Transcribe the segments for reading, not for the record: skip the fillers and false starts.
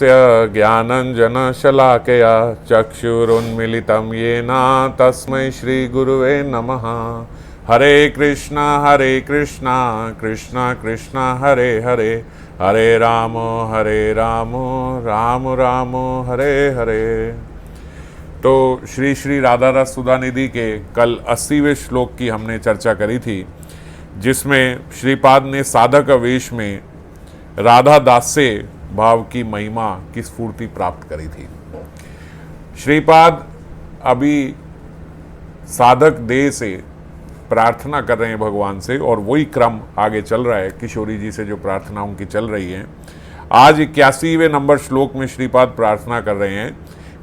तस्य ज्ञानञ्जनशलाकया चक्षुरुन्मिलितं येन तस्मै श्रीगुरुवे नमः। हरे कृष्णा कृष्णा कृष्णा हरे हरे, हरे राम राम राम हरे हरे। तो श्री श्री राधा रस सुधानिधि के कल 80वें श्लोक की हमने चर्चा करी थी, जिसमें श्रीपाद ने साधक वेश में राधा दास्य भाव की महिमा की स्फूर्ति प्राप्त करी थी। श्रीपाद अभी साधक देह से प्रार्थना कर रहे हैं भगवान से, और वही क्रम आगे चल रहा है। किशोरी जी से जो प्रार्थना उनकी चल रही है, आज 81वें नंबर श्लोक में श्रीपाद प्रार्थना कर रहे हैं,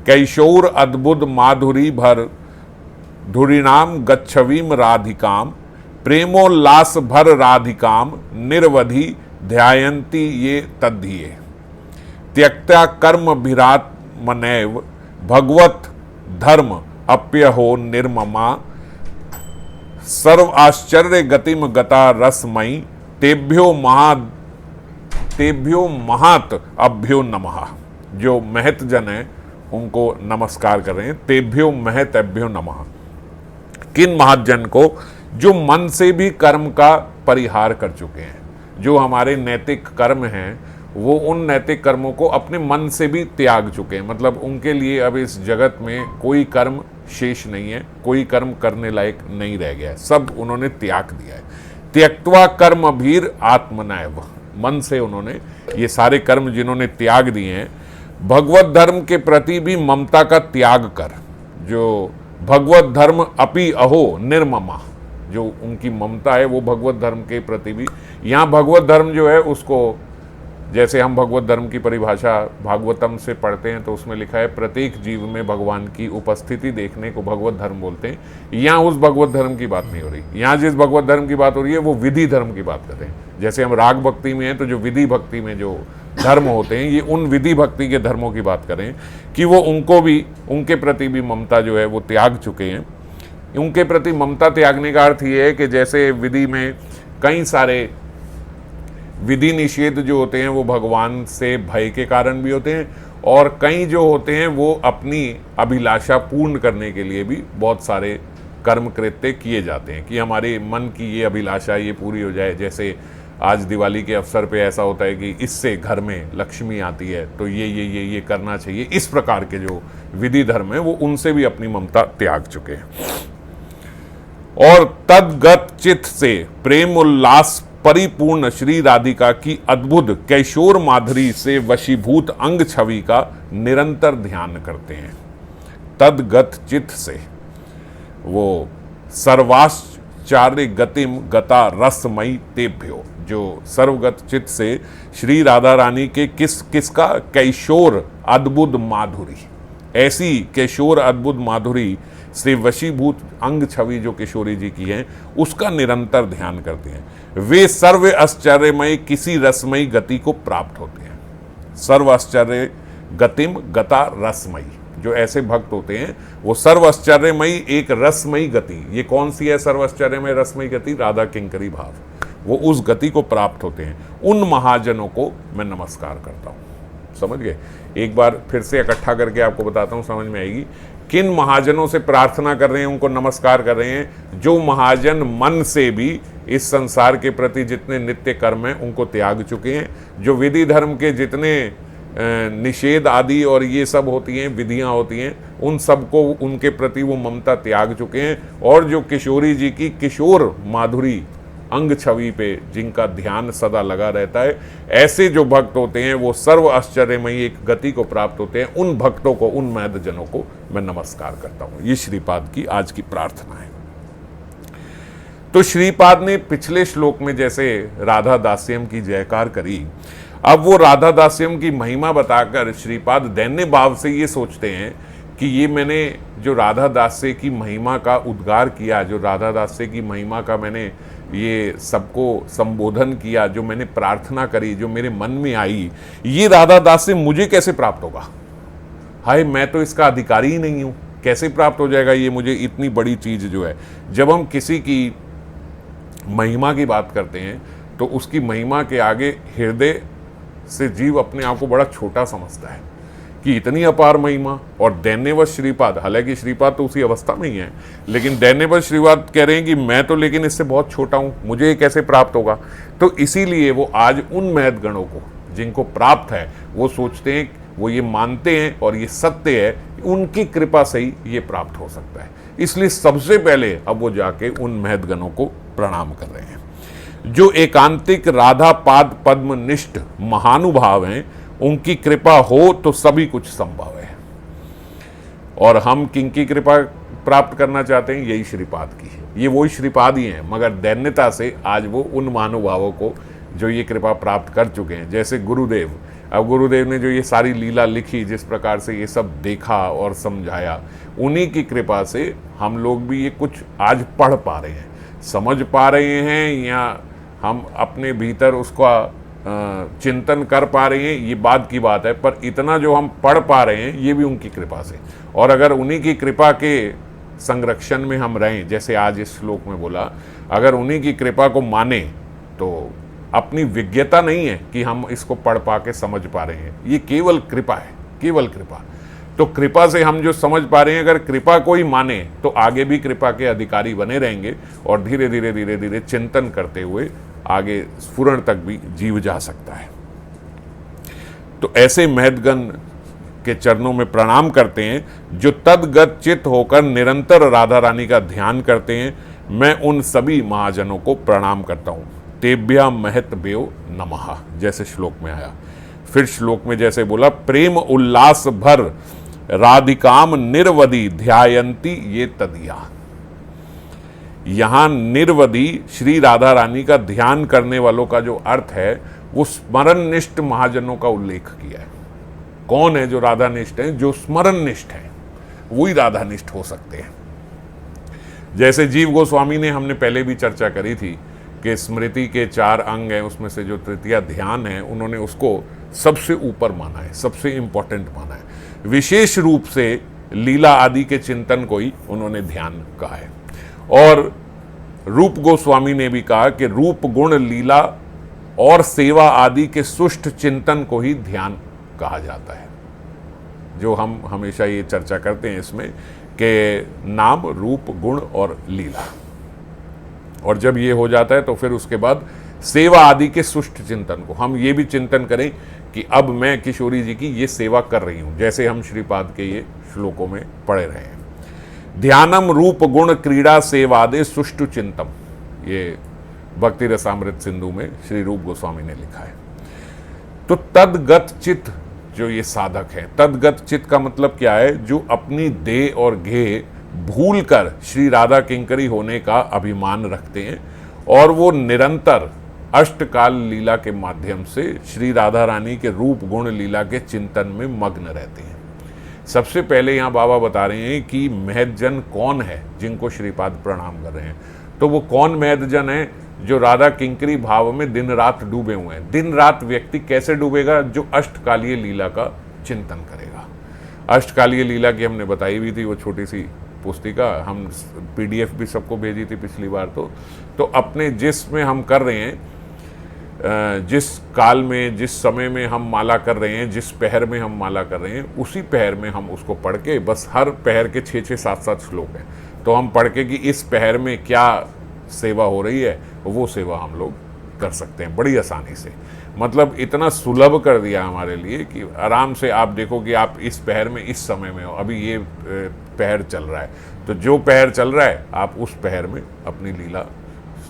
कैशोर अद्भुत माधुरी भर धुरीणाम गच्छवीम राधिकाम, प्रेमोल्लास भर राधिकाम निर्वधि ध्यायन्ति ये तद्धिये, त्यक्त्या कर्म भिरात मनैव भगवत धर्म अप्यहो निर्ममा, सर्व आश्चर्य गतिम गता रसमयी, तेभ्यो महात अभ्यो नमः। जो महत जन है उनको नमस्कार कर रहे हैं, तेभ्यो महत अभ्यो नमः। किन महाजन को? जो मन से भी कर्म का परिहार कर चुके हैं। जो हमारे नैतिक कर्म हैं वो उन नैतिक कर्मों को अपने मन से भी त्याग चुके हैं। मतलब उनके लिए अब इस जगत में कोई कर्म शेष नहीं है, कोई कर्म करने लायक नहीं रह गया है, सब उन्होंने त्याग दिया है। त्यक्त्वा कर्म भीर आत्मनैव, मन से उन्होंने ये सारे कर्म जिन्होंने त्याग दिए हैं, भगवत धर्म के प्रति भी ममता का त्याग कर, जो भगवत धर्म अपि अहो निर्ममा, जो उनकी ममता है वो भगवत धर्म के प्रति भी। यहाँ भगवत धर्म जो है उसको, जैसे हम भगवत धर्म की परिभाषा भागवतम से पढ़ते हैं तो उसमें लिखा है प्रत्येक जीव में भगवान की उपस्थिति देखने को भगवत धर्म बोलते हैं। यहाँ उस भगवत धर्म की बात नहीं हो रही। यहाँ जिस भगवत धर्म की बात हो रही है वो विधि धर्म की बात कर रहे हैं। जैसे हम राग भक्ति में हैं तो जो विधि भक्ति में जो धर्म होते हैं, ये उन विधि भक्ति के धर्मों की बात करें कि वो उनको भी, उनके प्रति भी ममता जो है वो त्याग चुके हैं। उनके प्रति ममता त्यागने का अर्थ ये है कि जैसे विधि में कई सारे विधि निषेध जो होते हैं वो भगवान से भय के कारण भी होते हैं, और कई जो होते हैं वो अपनी अभिलाषा पूर्ण करने के लिए भी बहुत सारे कर्म कृत्य किए जाते हैं कि हमारे मन की ये अभिलाषा ये पूरी हो जाए। जैसे आज दिवाली के अवसर पे ऐसा होता है कि इससे घर में लक्ष्मी आती है तो ये करना चाहिए। इस प्रकार के जो विधि धर्म है वो उनसे भी अपनी ममता त्याग चुके हैं। और तद्गत चित्त से प्रेम उल्लास परिपूर्ण श्री राधिका की अद्भुत कैशोर माधुरी से वशीभूत अंग छवि का निरंतर ध्यान करते हैं। तद्गत चित्त से वो सर्वाश्चर्य गतिम गता रसमयी तेभ्यो, जो सर्वगत चित्त से श्री राधा रानी के किसका कैशोर अद्भुत माधुरी, ऐसी कैशोर अद्भुत माधुरी से वशीभूत अंग छवि जो किशोरी जी की है उसका निरंतर ध्यान करते हैं। वे सर्व आश्चर्यमय किसी रसमयी गति को प्राप्त होते हैं। सर्व आश्चर्य गतिम गता रसमयी, जो ऐसे भक्त होते हैं वो सर्व आश्चर्यमयी एक रसमयी गति, ये कौन सी है सर्व आश्चर्यमय रसमयी गति? राधा किंकरी भाव, वो उस गति को प्राप्त होते हैं। उन महाजनों को मैं नमस्कार करता हूँ। समझ गए? एक बार फिर से इकट्ठा करके आपको बताता हूँ, समझ में आएगी। किन महाजनों से प्रार्थना कर रहे हैं, उनको नमस्कार कर रहे हैं? जो महाजन मन से भी इस संसार के प्रति जितने नित्य कर्म हैं उनको त्याग चुके हैं, जो विधि धर्म के जितने निषेध आदि और ये सब होती हैं, विधियां होती हैं, उन सबको उनके प्रति वो ममता त्याग चुके हैं। और जो किशोरी जी की किशोर माधुरी अंग छवि पे जिनका ध्यान सदा लगा रहता है, ऐसे जो भक्त होते हैं वो सर्व आश्चर्यमयी एक गति को प्राप्त होते हैं। उन भक्तों को, उन महद जनों को मैं नमस्कार करता हूँ। ये श्रीपाद की आज की प्रार्थना है। तो श्रीपाद ने पिछले श्लोक में जैसे राधा दास्यम की जयकार करी, अब वो राधा दास्यम की महिमा बताकर श्रीपाद दैन्य भाव से ये सोचते हैं कि ये मैंने जो राधा दास्य की महिमा का उद्गार किया, जो राधा दास्य की महिमा का मैंने ये सबको संबोधन किया, जो मैंने प्रार्थना करी, जो मेरे मन में आई, ये राधा दास्य मुझे कैसे प्राप्त होगा? हाय, मैं तो इसका अधिकारी ही नहीं हूँ, कैसे प्राप्त हो जाएगा ये मुझे? इतनी बड़ी चीज़ जो है, जब हम किसी की महिमा की बात करते हैं तो उसकी महिमा के आगे हृदय से जीव अपने आप को बड़ा छोटा समझता है कि इतनी अपार महिमा। और दैन्यवत श्रीपाद, हालांकि श्रीपाद तो उसी अवस्था में ही है, लेकिन दैन्यवत श्रीपाद कह रहे हैं कि मैं तो लेकिन इससे बहुत छोटा हूं, मुझे ये कैसे प्राप्त होगा। तो इसीलिए वो आज उन महत गणों को जिनको प्राप्त है वो सोचते हैं, वो ये मानते हैं और ये सत्य है, उनकी कृपा से ही ये प्राप्त हो सकता है। इसलिए सबसे पहले अब वो जाके उन महत गणों को प्रणाम कर रहे हैं। जो एकांतिक राधा पाद पद्म निष्ठ महानुभाव हैं, उनकी कृपा हो तो सभी कुछ संभव है। और हम किनकी कृपा प्राप्त करना चाहते हैं? यही श्रीपाद की है। ये वही श्रीपाद ही हैं, मगर दैन्यता से आज वो उन महानुभावों को जो ये कृपा प्राप्त कर चुके हैं, जैसे गुरुदेव। अब गुरुदेव ने जो ये सारी लीला लिखी, जिस प्रकार से ये सब देखा और समझाया, उन्हीं की कृपा से हम लोग भी ये कुछ आज पढ़ पा रहे हैं, समझ पा रहे हैं, या हम अपने भीतर उसका चिंतन कर पा रहे हैं, ये बात की बात है। पर इतना जो हम पढ़ पा रहे हैं ये भी उनकी कृपा से। और अगर उन्हीं की कृपा के संरक्षण में हम रहें, जैसे आज इस श्लोक में बोला, अगर उन्हीं की कृपा को माने तो अपनी विज्ञता नहीं है कि हम इसको पढ़ पा के समझ पा रहे हैं, ये केवल कृपा है, केवल कृपा। तो कृपा से हम जो समझ पा रहे हैं, अगर कृपा को ही माने तो आगे भी कृपा के अधिकारी बने रहेंगे और धीरे धीरे धीरे धीरे चिंतन करते हुए आगे स्फुरण तक भी जीव जा सकता है। तो ऐसे महतगण के चरणों में प्रणाम करते हैं जो तद्गत चित्त होकर निरंतर राधा रानी का ध्यान करते हैं। मैं उन सभी महाजनों को प्रणाम करता हूं। तेभ्या महतभ्यो नमः, जैसे श्लोक में आया। फिर श्लोक में जैसे बोला, प्रेम उल्लास भर राधिकाम निर्वधि ध्यायंती ये तदिया। यहां निर्वधि श्री राधा रानी का ध्यान करने वालों का जो अर्थ है, वो स्मरणनिष्ठ महाजनों का उल्लेख किया है। कौन है जो राधानिष्ठ है? जो स्मरणनिष्ठ है वही राधानिष्ठ हो सकते हैं। जैसे जीव गोस्वामी ने, हमने पहले भी चर्चा करी थी कि स्मृति के 4 अंग हैं, उसमें से जो तृतीया ध्यान है, उन्होंने उसको सबसे ऊपर माना है, सबसे इंपॉर्टेंट माना है। विशेष रूप से लीला आदि के चिंतन को ही उन्होंने ध्यान कहा है। और रूप गोस्वामी ने भी कहा कि रूप गुण लीला और सेवा आदि के सुष्ठ चिंतन को ही ध्यान कहा जाता है। जो हम हमेशा ये चर्चा करते हैं इसमें कि नाम, रूप, गुण और लीला। और जब ये हो जाता है तो फिर उसके बाद सेवा आदि के सुष्ठ चिंतन को हम ये भी चिंतन करें कि अब मैं किशोरी जी की ये सेवा कर रही हूं, जैसे हम श्रीपाद के ये श्लोकों में पढ़े रहे हैं। ध्यानम रूप गुण क्रीड़ा सेवादे सुष्टु चिंतम, ये भक्ति रसामृत सिंधु में श्री रूप गोस्वामी ने लिखा है। तो तद्गत चित्त जो ये साधक है, तद्गत चित्त का मतलब क्या है? जो अपनी देह और घेय भूल कर श्री राधा किंकरी होने का अभिमान रखते हैं और वो निरंतर अष्टकाल लीला के माध्यम से श्री राधा रानी के रूप गुण लीला के चिंतन में मग्न रहते हैं। सबसे पहले यहाँ बाबा बता रहे हैं कि महतजन कौन है जिनको श्रीपाद प्रणाम कर रहे हैं। तो वो कौन महतजन है? जो राधा किंकरी भाव में दिन रात डूबे हुए हैं। दिन रात व्यक्ति कैसे डूबेगा? जो अष्टकालीय लीला का चिंतन करेगा। अष्टकालीय लीला की हमने बताई भी थी, वो छोटी सी पुस्तिका हम PDF भी सबको भेजी थी पिछली बार। तो अपने जिसमें हम कर रहे हैं, जिस काल में, जिस समय में हम माला कर रहे हैं, जिस पहर में हम माला कर रहे हैं, उसी पहर में हम उसको पढ़ के, बस हर पहर के 6-6, 7-7 श्लोक हैं, तो हम पढ़ के कि इस पहर में क्या सेवा हो रही है, वो सेवा हम लोग कर सकते हैं बड़ी आसानी से। मतलब इतना सुलभ कर दिया हमारे लिए कि आराम से आप देखो कि आप इस पहर में इस समय में हो, अभी ये पहर चल रहा है, तो जो पहर चल रहा है आप उस पहर में अपनी लीला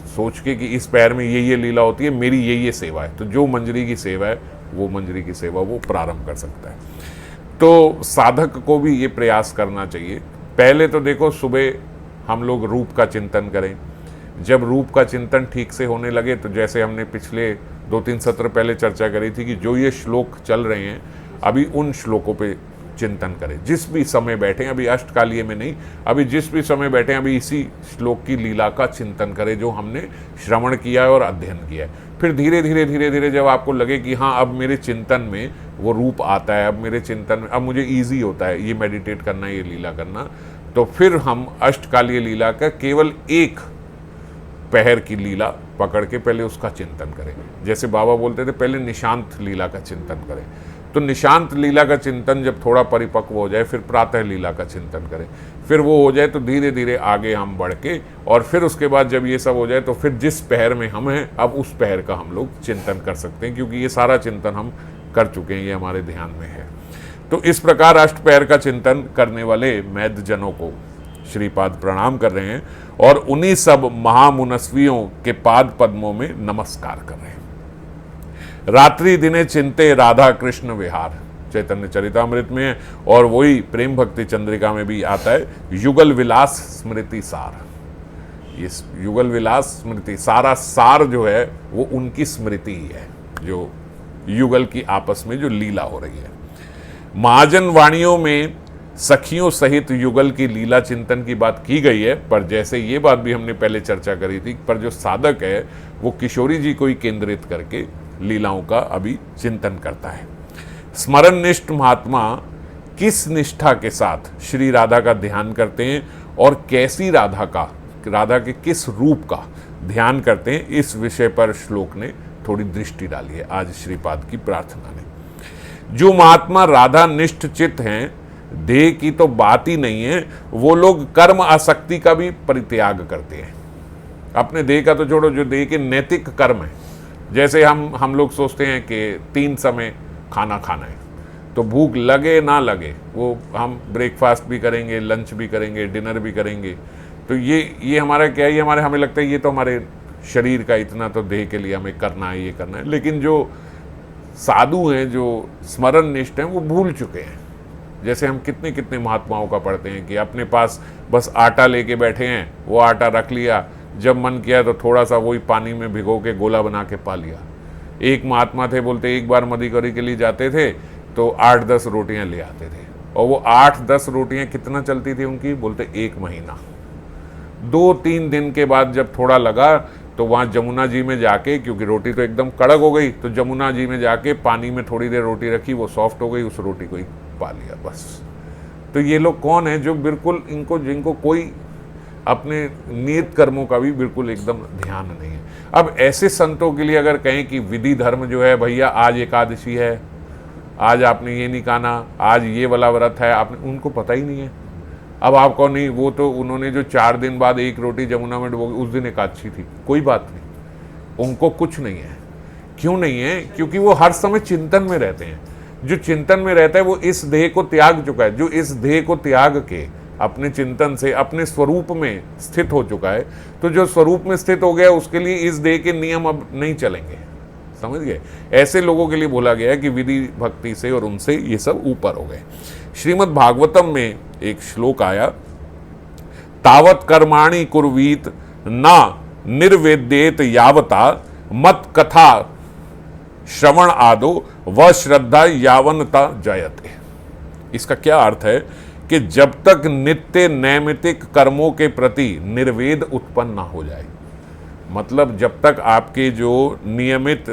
सोच के कि इस पहर में ये लीला होती है, मेरी ये सेवा है, तो जो मंजरी की सेवा है वो मंजरी की सेवा वो प्रारंभ कर सकता है। तो साधक को भी ये प्रयास करना चाहिए। पहले तो देखो, सुबह हम लोग रूप का चिंतन करें। जब रूप का चिंतन ठीक से होने लगे, तो जैसे हमने पिछले 2-3 सत्र पहले चर्चा करी थी कि जो ये श्लोक चल रहे हैं, अभी उन श्लोकों पे चिंतन करें। जिस भी समय बैठे, अभी अष्टकालीय में नहीं, अभी जिस भी समय बैठे, अभी इसी श्लोक की लीला का चिंतन करें जो हमने श्रवण किया है और अध्ययन किया है। फिर धीरे धीरे धीरे धीरे जब आपको लगे कि हाँ, अब मेरे चिंतन में वो रूप आता है, अब मेरे चिंतन में, अब मुझे ईजी होता है ये मेडिटेट करना, ये लीला करना, तो फिर हम अष्टकालीय लीला का केवल एक पहर की लीला पकड़ के पहले उसका चिंतन करें। जैसे बाबा बोलते थे पहले निशांत लीला का चिंतन करें, तो निशांत लीला का चिंतन जब थोड़ा परिपक्व हो जाए फिर प्रातः लीला का चिंतन करें, फिर वो हो जाए तो धीरे धीरे आगे हम बढ़ के, और फिर उसके बाद जब ये सब हो जाए तो फिर जिस पहर में हम हैं अब उस पहर का हम लोग चिंतन कर सकते हैं, क्योंकि ये सारा चिंतन हम कर चुके हैं, ये हमारे ध्यान में है। तो इस प्रकार अष्टपहर का चिंतन करने वाले मैध जनों को श्रीपाद प्रणाम कर रहे हैं और उन्हीं सब महामुनस्वियों के पाद पद्मों में नमस्कार कर रहे हैं। रात्रि दिने चिंते राधा कृष्ण विहार चैतन्य चरितामृत में है, और वही प्रेम भक्ति चंद्रिका में भी आता है, युगल विलास स्मृति सार। ये युगल विलास स्मृति, सारा सार जो है वो उनकी स्मृति ही है, जो युगल की आपस में जो लीला हो रही है। महाजन वाणियों में सखियों सहित युगल की लीला चिंतन की बात की गई है, पर जैसे ये बात भी हमने पहले चर्चा करी थी, पर जो साधक है वो किशोरी जी को ही केंद्रित करके लीलाओं का अभी चिंतन करता है। स्मरण निष्ठ महात्मा किस निष्ठा के साथ श्री राधा का ध्यान करते हैं और कैसी राधा के किस रूप का ध्यान करते हैं, इस विषय पर श्लोक ने थोड़ी दृष्टि डाली है आज श्रीपाद की प्रार्थना ने। जो महात्मा राधा निष्ठ चित्त हैं, देह की तो बात ही नहीं है, वो लोग कर्म आसक्ति का भी परित्याग करते हैं। अपने देह का तो छोड़ो, जो देह के नैतिक कर्म है, जैसे हम लोग सोचते हैं कि 3 समय खाना खाना है, तो भूख लगे ना लगे वो हम ब्रेकफास्ट भी करेंगे, लंच भी करेंगे, डिनर भी करेंगे। तो ये हमारा क्या है, हमें लगता है ये तो हमारे शरीर का इतना तो देह के लिए हमें करना है, ये करना है। लेकिन जो साधु हैं, जो स्मरण निष्ठ हैं, वो भूल चुके हैं। जैसे हम कितने कितने महात्माओं का पढ़ते हैं कि अपने पास बस आटा लेके बैठे हैं, वो आटा रख लिया, जब मन किया तो थोड़ा सा वही पानी में भिगो के गोला बना के पा लिया। एक महात्मा थे, बोलते एक बार मदीकरी के लिए जाते थे तो 8-10 रोटियां ले आते थे, और वो 8-10 रोटियां कितना चलती थी उनकी, बोलते 1 महीना। 2-3 दिन के बाद जब थोड़ा लगा तो वहाँ जमुना जी में जाके, क्योंकि रोटी तो एकदम कड़क हो गई, तो जमुना जी में जाके पानी में थोड़ी देर रोटी रखी, वो सॉफ्ट हो गई, उस रोटी को ही पा लिया बस। तो ये लोग कौन है जो बिल्कुल जिनको कोई अपने नियत कर्मों का भी बिल्कुल एकदम ध्यान नहीं है। अब ऐसे संतों के लिए अगर कहें कि विधि धर्म जो है, भैया आज एकादशी है, आज आपने ये नहीं खाना, आज ये वाला व्रत है, आपने, उनको पता ही नहीं है। अब आपको नहीं, वो तो उन्होंने जो 4 दिन बाद 1 रोटी जमुना में डुबोगी, उस दिन एकादशी थी, कोई बात नहीं, उनको कुछ नहीं है। क्यों नहीं है? क्योंकि वो हर समय चिंतन में रहते हैं। जो चिंतन में रहता है वो इस देह को त्याग चुका है। जो इस देह को त्याग के अपने चिंतन से अपने स्वरूप में स्थित हो चुका है, तो जो स्वरूप में स्थित हो गया उसके लिए इस देह के नियम अब नहीं चलेंगे। समझ गए? ऐसे लोगों के लिए बोला गया है कि विधि भक्ति से और उनसे ये सब ऊपर हो गए। श्रीमद् भागवतम में एक श्लोक आया, तावत कर्माणि कुर्वीत ना निर्वेद्येत यावता मत कथा श्रवण आदो व श्रद्धा यावनता जायते। इसका क्या अर्थ है कि जब तक नित्य नैमित्तिक कर्मों के प्रति निर्वेद उत्पन्न ना हो जाए, मतलब जब तक आपके जो नियमित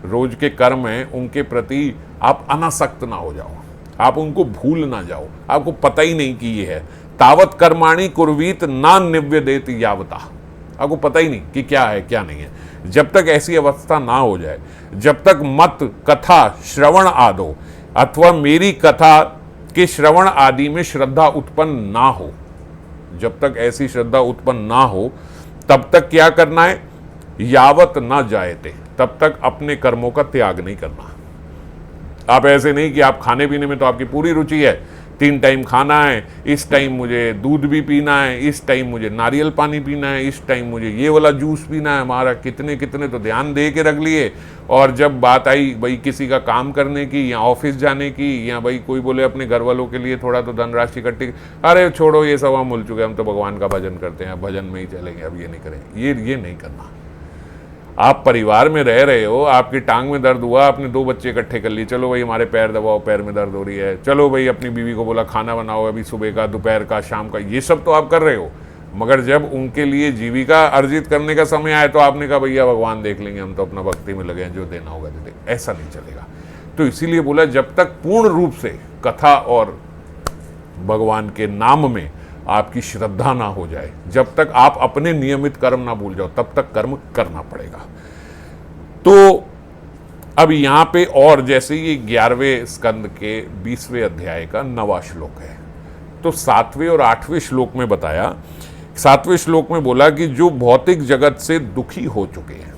रोज के कर्म हैं उनके प्रति आप अनासक्त ना हो जाओ, आप उनको भूल ना जाओ, आपको पता ही नहीं कि ये है। तावत कर्माणि कुर्वीत ना निवेदेत यावता, आपको पता ही नहीं कि क्या है क्या नहीं है। जब तक ऐसी अवस्था ना हो जाए, जब तक मत कथा श्रवण आदो, अथवा मेरी कथा के श्रवण आदि में श्रद्धा उत्पन्न ना हो, जब तक ऐसी श्रद्धा उत्पन्न ना हो, तब तक क्या करना है? यावत ना जायते, तब तक अपने कर्मों का त्याग नहीं करना। आप ऐसे नहीं कि आप खाने पीने में तो आपकी पूरी रुचि है, 3 टाइम खाना है, इस टाइम मुझे दूध भी पीना है, इस टाइम मुझे नारियल पानी पीना है, इस टाइम मुझे ये वाला जूस पीना है, हमारा कितने कितने तो ध्यान दे के रख लिए। और जब बात आई भाई किसी का काम करने की या ऑफिस जाने की, या भाई कोई बोले अपने घर वालों के लिए थोड़ा तो धनराशि इकट्ठी, अरे छोड़ो ये सब हम भूल चुके, हम तो भगवान का भजन करते हैं, भजन में ही चलेंगे, अब ये नहीं करेंगे। ये नहीं करना। आप परिवार में रह रहे हो, आपकी टांग में दर्द हुआ, आपने 2 बच्चे इकट्ठे कर लिए, चलो भाई हमारे पैर दबाओ, पैर में दर्द हो रही है, चलो भाई अपनी बीवी को बोला खाना बनाओ, अभी सुबह का, दोपहर का, शाम का, ये सब तो आप कर रहे हो। मगर जब उनके लिए जीविका अर्जित करने का समय आए तो आपने कहा भैया भगवान देख लेंगे, हम तो अपना भक्ति में लगे हैं, जो देना होगा दे देंगे। ऐसा नहीं चलेगा। तो इसीलिए बोला जब तक पूर्ण रूप से कथा और भगवान के नाम में आपकी श्रद्धा ना हो जाए, जब तक आप अपने नियमित कर्म ना भूल जाओ, तब तक कर्म करना पड़ेगा। तो अब यहां पे और जैसे ये 11वें स्कंद के 20वें अध्याय का 9वां श्लोक है, तो 7वें और 8वें श्लोक में बताया, 7वें श्लोक में बोला कि जो भौतिक जगत से दुखी हो चुके हैं,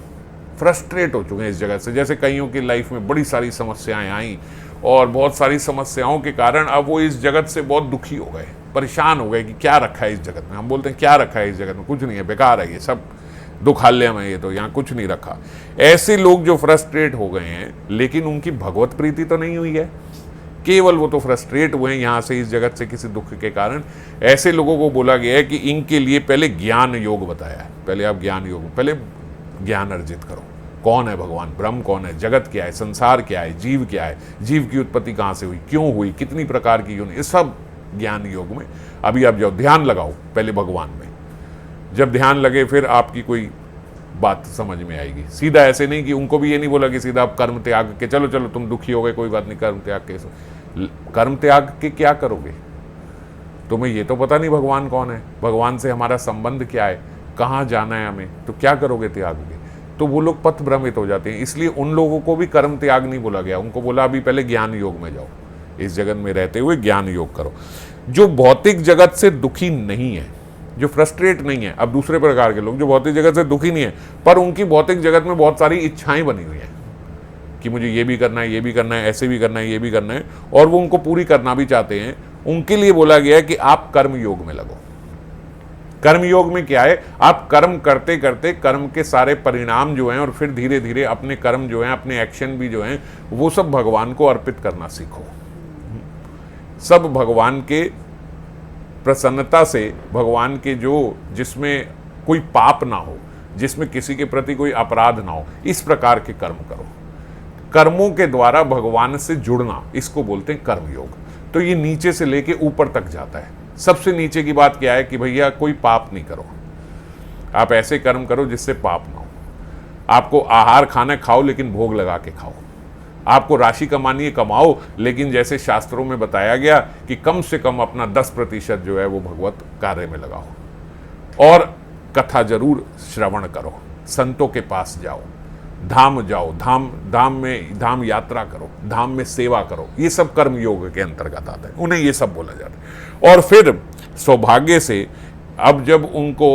फ्रस्ट्रेट हो चुके हैं इस जगत से, जैसे कईयों की लाइफ में बड़ी सारी समस्याएं आई और बहुत सारी समस्याओं के कारण अब वो इस जगत से बहुत दुखी हो गए, परेशान हो गए कि क्या रखा है इस जगत में। हम बोलते हैं क्या रखा है इस जगत में, कुछ नहीं है, बेकार है, ये सब दुखालय में, ये तो यहाँ कुछ नहीं रखा। ऐसे लोग जो फ्रस्ट्रेट हो गए हैं, लेकिन उनकी भगवत प्रीति तो नहीं हुई है, केवल वो तो फ्रस्ट्रेट हुए हैं यहाँ से इस जगत से किसी दुख के कारण। ऐसे लोगों को बोला गया है कि इनके लिए पहले ज्ञान योग बताया है। पहले आप ज्ञान योग, पहले ज्ञान अर्जित करो, कौन है भगवान, ब्रह्म कौन है, जगत क्या है, संसार क्या है, जीव क्या है, जीव की उत्पत्ति कहाँ से हुई, क्यों हुई, कितनी प्रकार की योनि, इस सब ज्ञान योग में अभी आप जाओ, ध्यान लगाओ पहले भगवान में। जब ध्यान लगे फिर आपकी कोई बात समझ में आएगी। सीधा ऐसे नहीं कि उनको भी ये नहीं बोला कि सीधा आप कर्म त्याग के चलो चलो तुम दुखी हो गए कोई बात नहीं, कर्म त्याग के, कर्म त्याग के क्या करोगे, तुम्हें ये तो पता नहीं भगवान कौन है, भगवान से हमारा संबंध क्या है, कहाँ जाना है हमें, तो क्या करोगे त्याग के। तो वो लोग पथ भ्रमित हो जाते हैं, इसलिए उन लोगों को भी कर्म त्याग नहीं बोला गया, उनको बोला अभी पहले ज्ञान योग में जाओ, इस जगत में रहते हुए ज्ञान योग करो। जो भौतिक जगत से दुखी नहीं है, जो फ्रस्ट्रेट नहीं है, अब दूसरे प्रकार के लोग जो भौतिक जगत से दुखी नहीं है, पर उनकी भौतिक जगत में बहुत सारी इच्छाएं बनी हुई हैं कि मुझे ये भी करना है, ये भी करना है, ऐसे भी करना है, ये भी करना है, और वो उनको पूरी करना भी चाहते हैं। उनके लिए बोला गया है कि आप कर्म योग में लगो। कर्म योग में क्या है, आप कर्म करते करते कर्म के सारे परिणाम जो हैं और फिर धीरे धीरे अपने कर्म जो हैं, अपने एक्शन भी जो हैं, वो सब भगवान को अर्पित करना सीखो। सब भगवान के प्रसन्नता से, भगवान के जो जिसमें कोई पाप ना हो, जिसमें किसी के प्रति कोई अपराध ना हो, इस प्रकार के कर्म करो। कर्मों के द्वारा भगवान से जुड़ना, इसको बोलते हैं कर्म योग। तो ये नीचे से लेके ऊपर तक जाता है। सबसे नीचे की बात क्या है कि भैया कोई पाप नहीं करो, आप ऐसे कर्म करो जिससे पाप ना हो। आपको आहार खाना खाओ लेकिन भोग लगा के खाओ। आपको राशि कमानी है कमाओ, लेकिन जैसे शास्त्रों में बताया गया कि कम से कम अपना 10% जो है वो भगवत कार्य में लगाओ। और कथा जरूर श्रवण करो, संतों के पास जाओ, धाम जाओ, धाम यात्रा करो, धाम में सेवा करो। ये सब कर्म योग के अंतर्गत आता है, उन्हें ये सब बोला जाता है। और फिर सौभाग्य से अब जब उनको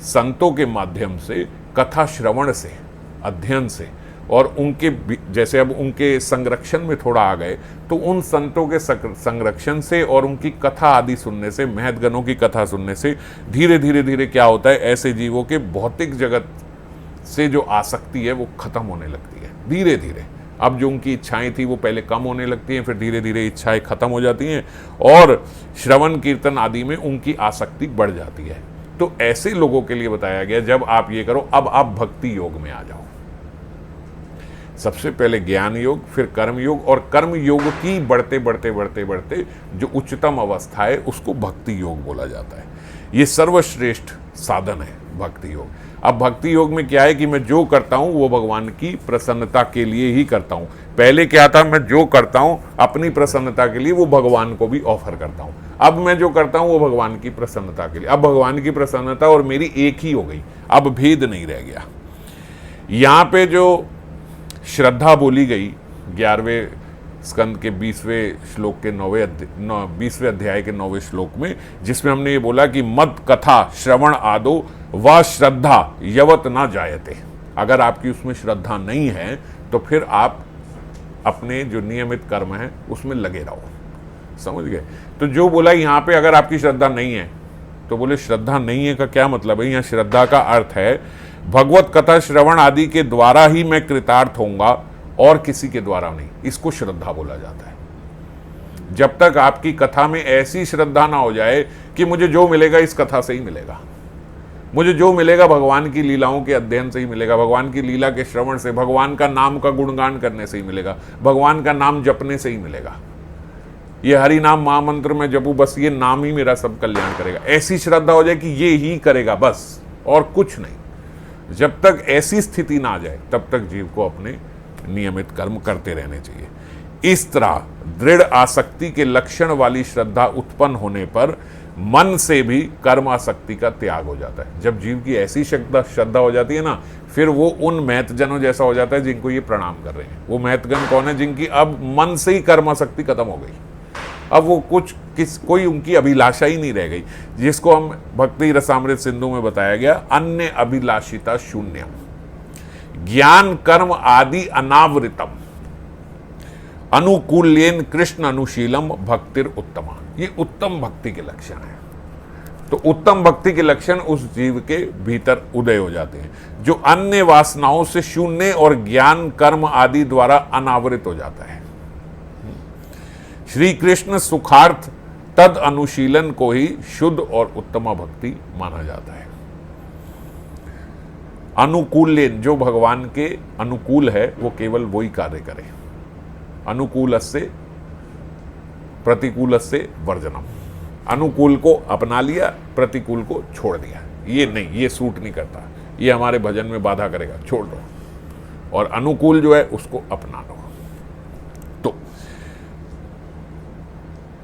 संतों के माध्यम से, कथा श्रवण से, अध्ययन से, और उनके जैसे अब उनके संरक्षण में थोड़ा आ गए, तो उन संतों के संरक्षण से और उनकी कथा आदि सुनने से, महतगणों की कथा सुनने से धीरे धीरे धीरे क्या होता है, ऐसे जीवों के भौतिक जगत से जो आसक्ति है वो खत्म होने लगती है धीरे धीरे। अब जो उनकी इच्छाएं थी वो पहले कम होने लगती हैं, फिर धीरे धीरे इच्छाएं खत्म हो जाती हैं और श्रवण कीर्तन आदि में उनकी आसक्ति बढ़ जाती है। तो ऐसे लोगों के लिए बताया गया जब आप ये करो, अब आप भक्ति योग में आ जाओ। सबसे पहले ज्ञान योग, फिर कर्म योग, और कर्म योग की बढ़ते बढ़ते बढ़ते बढ़ते जो उच्चतम अवस्था है उसको भक्ति योग बोला जाता है। ये सर्वश्रेष्ठ साधन है भक्ति योग। अब भक्ति योग में क्या है कि मैं जो करता हूं वो भगवान की प्रसन्नता के लिए ही करता हूं। पहले क्या था, मैं जो करता हूं अपनी प्रसन्नता के लिए, वो भगवान को भी ऑफर करता हूं। अब मैं जो करता हूं वो भगवान की प्रसन्नता के लिए। अब भगवान की प्रसन्नता और मेरी एक ही हो गई, अब भेद नहीं रह गया। यहां पे जो श्रद्धा बोली गई 11वें स्कंद के 20वें श्लोक के 20वें अध्याय के 9वें श्लोक में, जिसमें हमने ये बोला कि मद कथा श्रवण आदो व श्रद्धा यवत ना जायते। अगर आपकी उसमें श्रद्धा नहीं है तो फिर आप अपने जो नियमित कर्म है उसमें लगे रहो। समझ गए? तो जो बोला यहाँ पे अगर आपकी श्रद्धा नहीं है, तो बोले श्रद्धा नहीं है का क्या मतलब है? यहाँ श्रद्धा का अर्थ है भगवत कथा श्रवण आदि के द्वारा ही मैं कृतार्थ होऊंगा और किसी के द्वारा नहीं। इसको श्रद्धा बोला जाता है। जब तक आपकी कथा में ऐसी श्रद्धा ना हो जाए कि मुझे जो मिलेगा इस कथा से ही मिलेगा, मुझे जो मिलेगा भगवान की लीलाओं के अध्ययन से ही मिलेगा, भगवान की लीला के श्रवण से, भगवान का नाम का गुणगान करने से ही मिलेगा, भगवान का नाम जपने से ही मिलेगा। ये हरि नाम महामंत्र में जपू, बस ये नाम ही मेरा सब कल्याण करेगा, ऐसी श्रद्धा हो जाए कि ये ही करेगा बस और कुछ नहीं। जब तक ऐसी स्थिति ना आ जाए तब तक जीव को अपने नियमित कर्म करते रहने चाहिए। इस तरह दृढ़ आसक्ति के लक्षण वाली श्रद्धा उत्पन्न होने पर मन से भी कर्म आसक्ति का त्याग हो जाता है। जब जीव की ऐसी श्रद्धा हो जाती है ना, फिर वो उन महतजनों जैसा हो जाता है जिनको ये प्रणाम कर रहे हैं। वो महतगण कौन है? जिनकी अब मन से ही कर्म आसक्ति खत्म हो गई। अब वो कोई उनकी अभिलाषा ही नहीं रह गई, जिसको हम भक्ति रसामृत सिंधु में बताया गया, अन्य अभिलाषिता शून्यम ज्ञान कर्म आदि अनावृतम अनुकूल्येन कृष्ण अनुशीलम भक्तिर उत्तमा। ये उत्तम भक्ति के लक्षण है। तो उत्तम भक्ति के लक्षण उस जीव के भीतर उदय हो जाते हैं, जो अन्य वासनाओं से शून्य और ज्ञान कर्म आदि द्वारा अनावृत हो जाता है। श्री कृष्ण सुखार्थ तद अनुशीलन को ही शुद्ध और उत्तम भक्ति माना जाता है। अनुकूल, जो भगवान के अनुकूल है वो केवल वही कार्य करे। अनुकूलस्य प्रतिकूलस्य वर्जनम। अनुकूल को अपना लिया, प्रतिकूल को छोड़ दिया। ये नहीं, ये सूट नहीं करता, ये हमारे भजन में बाधा करेगा, छोड़ दो। और अनुकूल जो है उसको अपना लो। तो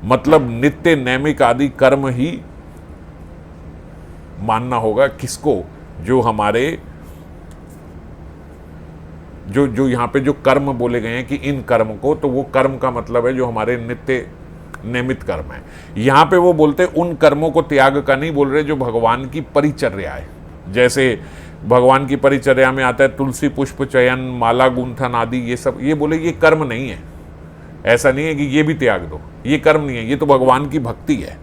मतलब नित्य नैमिक आदि कर्म ही मानना होगा। किसको? जो हमारे जो यहां पे जो कर्म बोले गए हैं कि इन कर्म को, तो वो कर्म का मतलब है जो हमारे नित्य नियमित कर्म है। यहां पे वो बोलते उन कर्मों को त्याग का नहीं बोल रहे जो भगवान की परिचर्या है। जैसे भगवान की परिचर्या में आता है तुलसी पुष्प चयन, माला गुंथन आदि, ये सब ये बोले ये कर्म नहीं है। ऐसा नहीं है कि ये भी त्याग दो, ये कर्म नहीं है, ये तो भगवान की भक्ति है।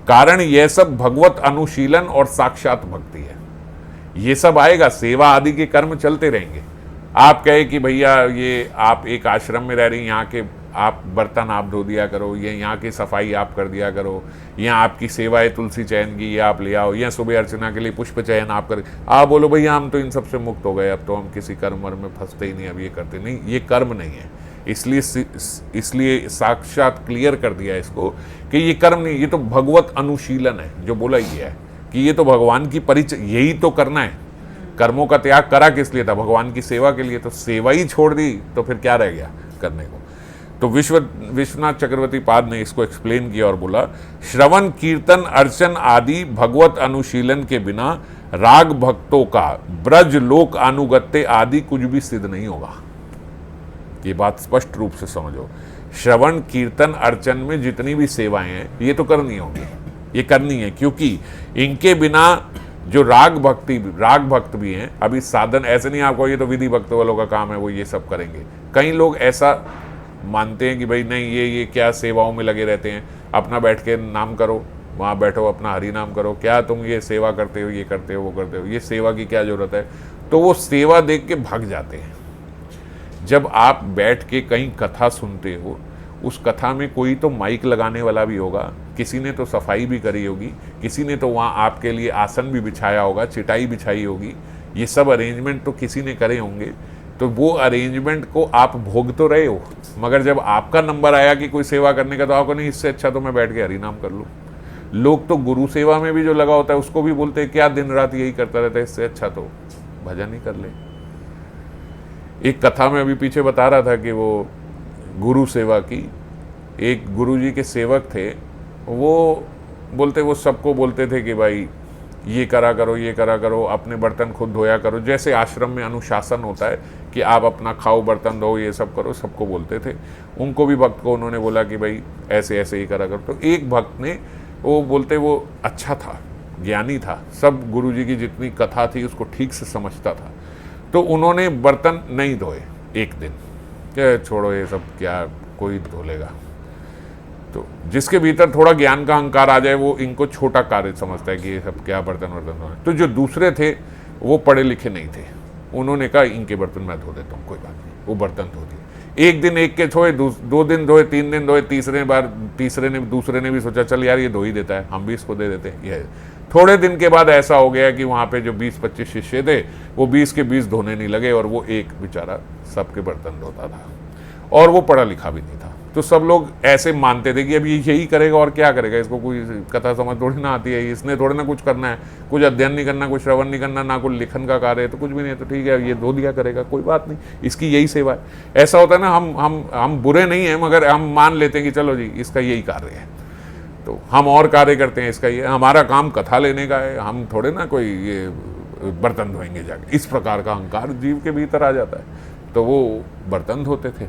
कारण यह सब भगवत अनुशीलन और साक्षात भक्ति है। ये सब आएगा, सेवा आदि के कर्म चलते रहेंगे। आप कहे कि भैया ये आप एक आश्रम में रह रही हैं, यहाँ के आप बर्तन आप धो दिया करो, ये यहाँ की सफाई आप कर दिया करो, यहाँ आपकी सेवा है तुलसी चयन की, ये आप ले आओ, या सुबह अर्चना के लिए पुष्प चयन आप कर, आप बोलो भैया हम तो इन सब से मुक्त हो गए, अब तो हम किसी कर्म वर्म में फंसते ही नहीं, अब ये करते नहीं। ये कर्म नहीं है। इसलिए साक्षात क्लियर कर दिया इसको कि ये कर्म नहीं, ये तो भगवत अनुशीलन है। जो बोला ये है कि ये तो भगवान की परिचय, यही तो करना है। कर्मों का त्याग करा किस लिए था? भगवान की सेवा के लिए। तो सेवा ही छोड़ दी तो फिर क्या रह गया करने को? तो विश्वनाथ चक्रवर्ती पाद ने इसको एक्सप्लेन किया और बोला, श्रवण कीर्तन अर्चन आदि भगवत अनुशीलन के बिना राग भक्तों का ब्रज लोक अनुगत्य आदि कुछ भी सिद्ध नहीं होगा। ये बात स्पष्ट रूप से समझो। श्रवण कीर्तन अर्चन में जितनी भी सेवाएं हैं ये तो करनी होगी, ये करनी है, क्योंकि इनके बिना जो राग भक्त भी हैं। अभी साधन ऐसे नहीं आपको ये तो विधि भक्त वालों का काम है, वो ये सब करेंगे। कई लोग ऐसा मानते हैं कि भाई नहीं, ये क्या सेवाओं में लगे रहते हैं, अपना बैठ के नाम करो, वहाँ बैठो अपना हरि नाम करो, क्या तुम ये सेवा करते हो, ये करते हो, वो करते हो, ये सेवा की क्या जरूरत है? तो वो सेवा देख के भाग जाते हैं। जब आप बैठ के कहीं कथा सुनते हो, उस कथा में कोई तो माइक लगाने वाला भी होगा, किसी ने तो सफाई भी करी होगी, किसी ने तो वहाँ आपके लिए आसन भी बिछाया होगा, चिटाई बिछाई होगी, ये सब अरेंजमेंट तो किसी ने करे होंगे। तो वो अरेंजमेंट को आप भोग तो रहे हो, मगर जब आपका नंबर आया कि कोई सेवा करने का, तो आपको नहीं, इससे अच्छा तो मैं बैठ के हरि नाम कर लूँ। लोग तो गुरु सेवा में भी जो लगा होता है उसको भी बोलते हैं क्या दिन रात यही करता रहता है, इससे अच्छा तो भजन ही कर ले। एक कथा में अभी पीछे बता रहा था कि वो गुरु सेवा की, एक गुरुजी के सेवक थे, वो सबको बोलते थे कि भाई ये करा करो, ये करा करो, अपने बर्तन खुद धोया करो। जैसे आश्रम में अनुशासन होता है कि आप अपना खाओ, बर्तन धो, ये सब करो, सबको बोलते थे। उनको भी भक्त को उन्होंने बोला कि भाई ऐसे ऐसे ही करा करो। तो एक भक्त ने वो अच्छा था, ज्ञानी था, सब गुरुजी की जितनी कथा थी उसको ठीक से समझता था। तो उन्होंने बर्तन नहीं धोए एक दिन, क्या छोड़ो ये सब, क्या कोई धो लेगा। तो जिसके भीतर थोड़ा ज्ञान का अहंकार आ जाए वो इनको छोटा कार्य समझता है कि ये सब क्या बर्तन धोए। तो जो दूसरे थे वो पढ़े लिखे नहीं थे, उन्होंने कहा इनके बर्तन मैं धो देता हूँ, कोई बात नहीं। वो बर्तन धो दिए। एक दिन एक के धोए, 2 दिन धोए, 3 दिन धोए, दूसरे ने भी सोचा चल यार ये धो ही देता है, हम भी इसको दे देते हैं। थोड़े दिन के बाद ऐसा हो गया कि वहाँ पे जो 20-25 शिष्य थे वो 20 के 20 धोने नहीं लगे, और वो एक बेचारा सबके बर्तन धोता था, और वो पढ़ा लिखा भी नहीं था। तो सब लोग ऐसे मानते थे कि अब ये यही करेगा और क्या करेगा, इसको कोई कथा समझ थोड़ी ना आती है, इसने थोड़ी ना कुछ करना है, कुछ अध्ययन नहीं करना, कुछ श्रवण नहीं करना, ना कुछ लिखन का कार्य है, तो कुछ भी नहीं है, तो ठीक है ये धो दिया करेगा, कोई बात नहीं, इसकी यही सेवा है। ऐसा होता है ना, हम बुरे नहीं हैं, मगर हम मान लेते हैं कि चलो जी इसका यही कार्य है, तो हम और कार्य करते हैं, इसका ये हमारा काम कथा लेने का है, हम थोड़े ना कोई ये बर्तन धोएंगे जाके। इस प्रकार का अहंकार जीव के भीतर आ जाता है, तो वो बर्तन धोते थे।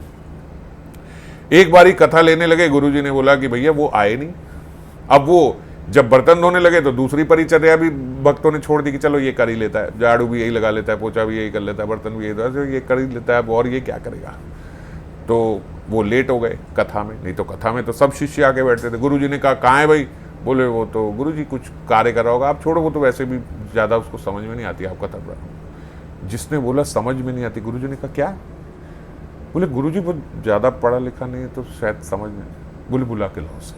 एक बारी कथा लेने लगे, गुरुजी ने बोला कि भैया वो आए नहीं। अब वो जब बर्तन धोने लगे तो दूसरी परिचर्या भी भक्तों ने छोड़ दी कि चलो ये कर ही लेता है, झाड़ू भी यही लगा लेता है, पोछा भी यही कर लेता है, बर्तन भी यही ये कर ही लेता है, और ये क्या करेगा। तो वो लेट हो गए कथा में, नहीं तो कथा में तो सब शिष्य आके बैठते थे। गुरुजी ने कहा कहाँ है भाई, बोले वो तो गुरुजी कुछ कार्य कर रहा होगा, आप छोड़ो, वो तो वैसे भी ज़्यादा उसको समझ में नहीं आती, आप कथा पढ़ा। जिसने बोला समझ में नहीं आती, गुरुजी ने कहा क्या, बोले गुरुजी बहुत ज़्यादा पढ़ा लिखा नहीं है तो शायद समझ में। बोले बुला के लाओ उसे,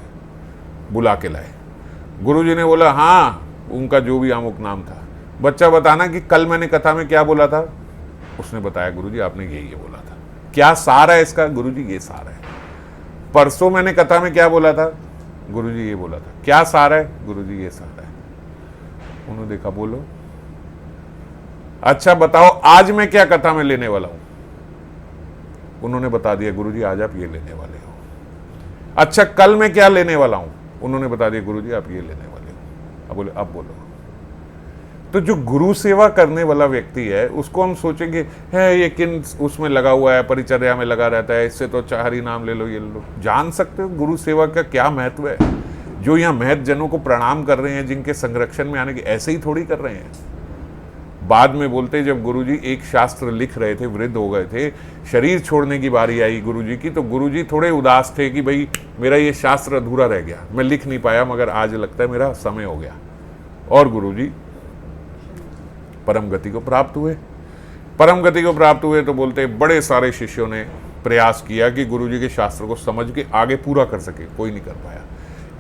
बुला के लाए। गुरुजी ने बोला हाँ, उनका जो भी अमुक नाम था, बच्चा बताना कि कल मैंने कथा में क्या बोला था। उसने बताया गुरुजी आपने ये बोला था। क्या सार है इसका, गुरुजी ये सार है। परसों मैंने कथा में क्या बोला था, गुरुजी ये बोला था। क्या सार है, गुरुजी ये सार है। उन्होंने देखा, बोलो अच्छा बताओ आज मैं क्या कथा में लेने वाला हूं। उन्होंने बता दिया गुरुजी आज आप ये लेने वाले हो। अच्छा कल मैं क्या लेने वाला हूं, उन्होंने बता दिया गुरुजी आप ये लेने वाले हो। अब बोले अब बोलो। तो जो गुरु सेवा करने वाला व्यक्ति है उसको हम सोचेंगे है ये किन उसमें लगा हुआ है, परिचर्या में लगा रहता है, इससे तो चार ही नाम ले लो, ये ले लो। जान सकते हो गुरु सेवा का क्या महत्व है। जो यहाँ महत जनों को प्रणाम कर रहे हैं, जिनके संरक्षण में आने के, ऐसे ही थोड़ी कर रहे हैं। बाद में बोलते जब गुरुजी एक शास्त्र लिख रहे थे, वृद्ध हो गए थे, शरीर छोड़ने की बारी आई गुरुजी की, तो गुरुजी थोड़े उदास थे कि भाई मेरा ये शास्त्र अधूरा रह गया, मैं लिख नहीं पाया, मगर आज लगता है मेरा समय हो गया। और गुरुजी परम गति को प्राप्त हुए। परम गति को प्राप्त हुए तो बोलते बड़े सारे शिष्यों ने प्रयास किया कि गुरुजी के शास्त्र को समझ के आगे पूरा कर सके, कोई नहीं कर पाया।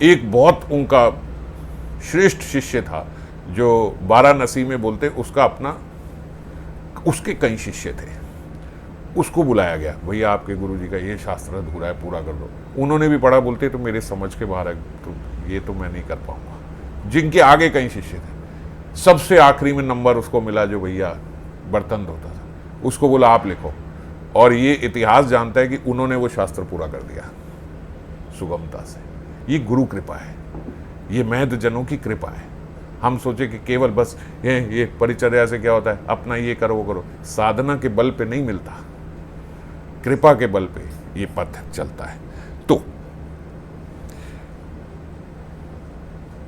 एक बहुत उनका श्रेष्ठ शिष्य था जो वाराणसी में बोलते उसका अपना, उसके कई शिष्य थे, उसको बुलाया गया, भैया आपके गुरुजी का ये शास्त्र अधूरा है, पूरा कर दो। उन्होंने भी पढ़ा, बोलते तो मेरे समझ के बाहर है, तो ये तो मैं नहीं कर पाऊंगा। जिनके आगे कई शिष्य थे, सबसे आखिरी में नंबर उसको मिला जो भैया बर्तन धोता था, उसको बोला आप लिखो। और ये इतिहास जानता है कि उन्होंने वो शास्त्र पूरा कर दिया सुगमता से। ये गुरु कृपा है, ये महत जनों की कृपा है। हम सोचे कि केवल बस ये परिचर्या से क्या होता है, अपना ये करो वो करो। साधना के बल पे नहीं मिलता, कृपा के बल पे ये पथ चलता है। तो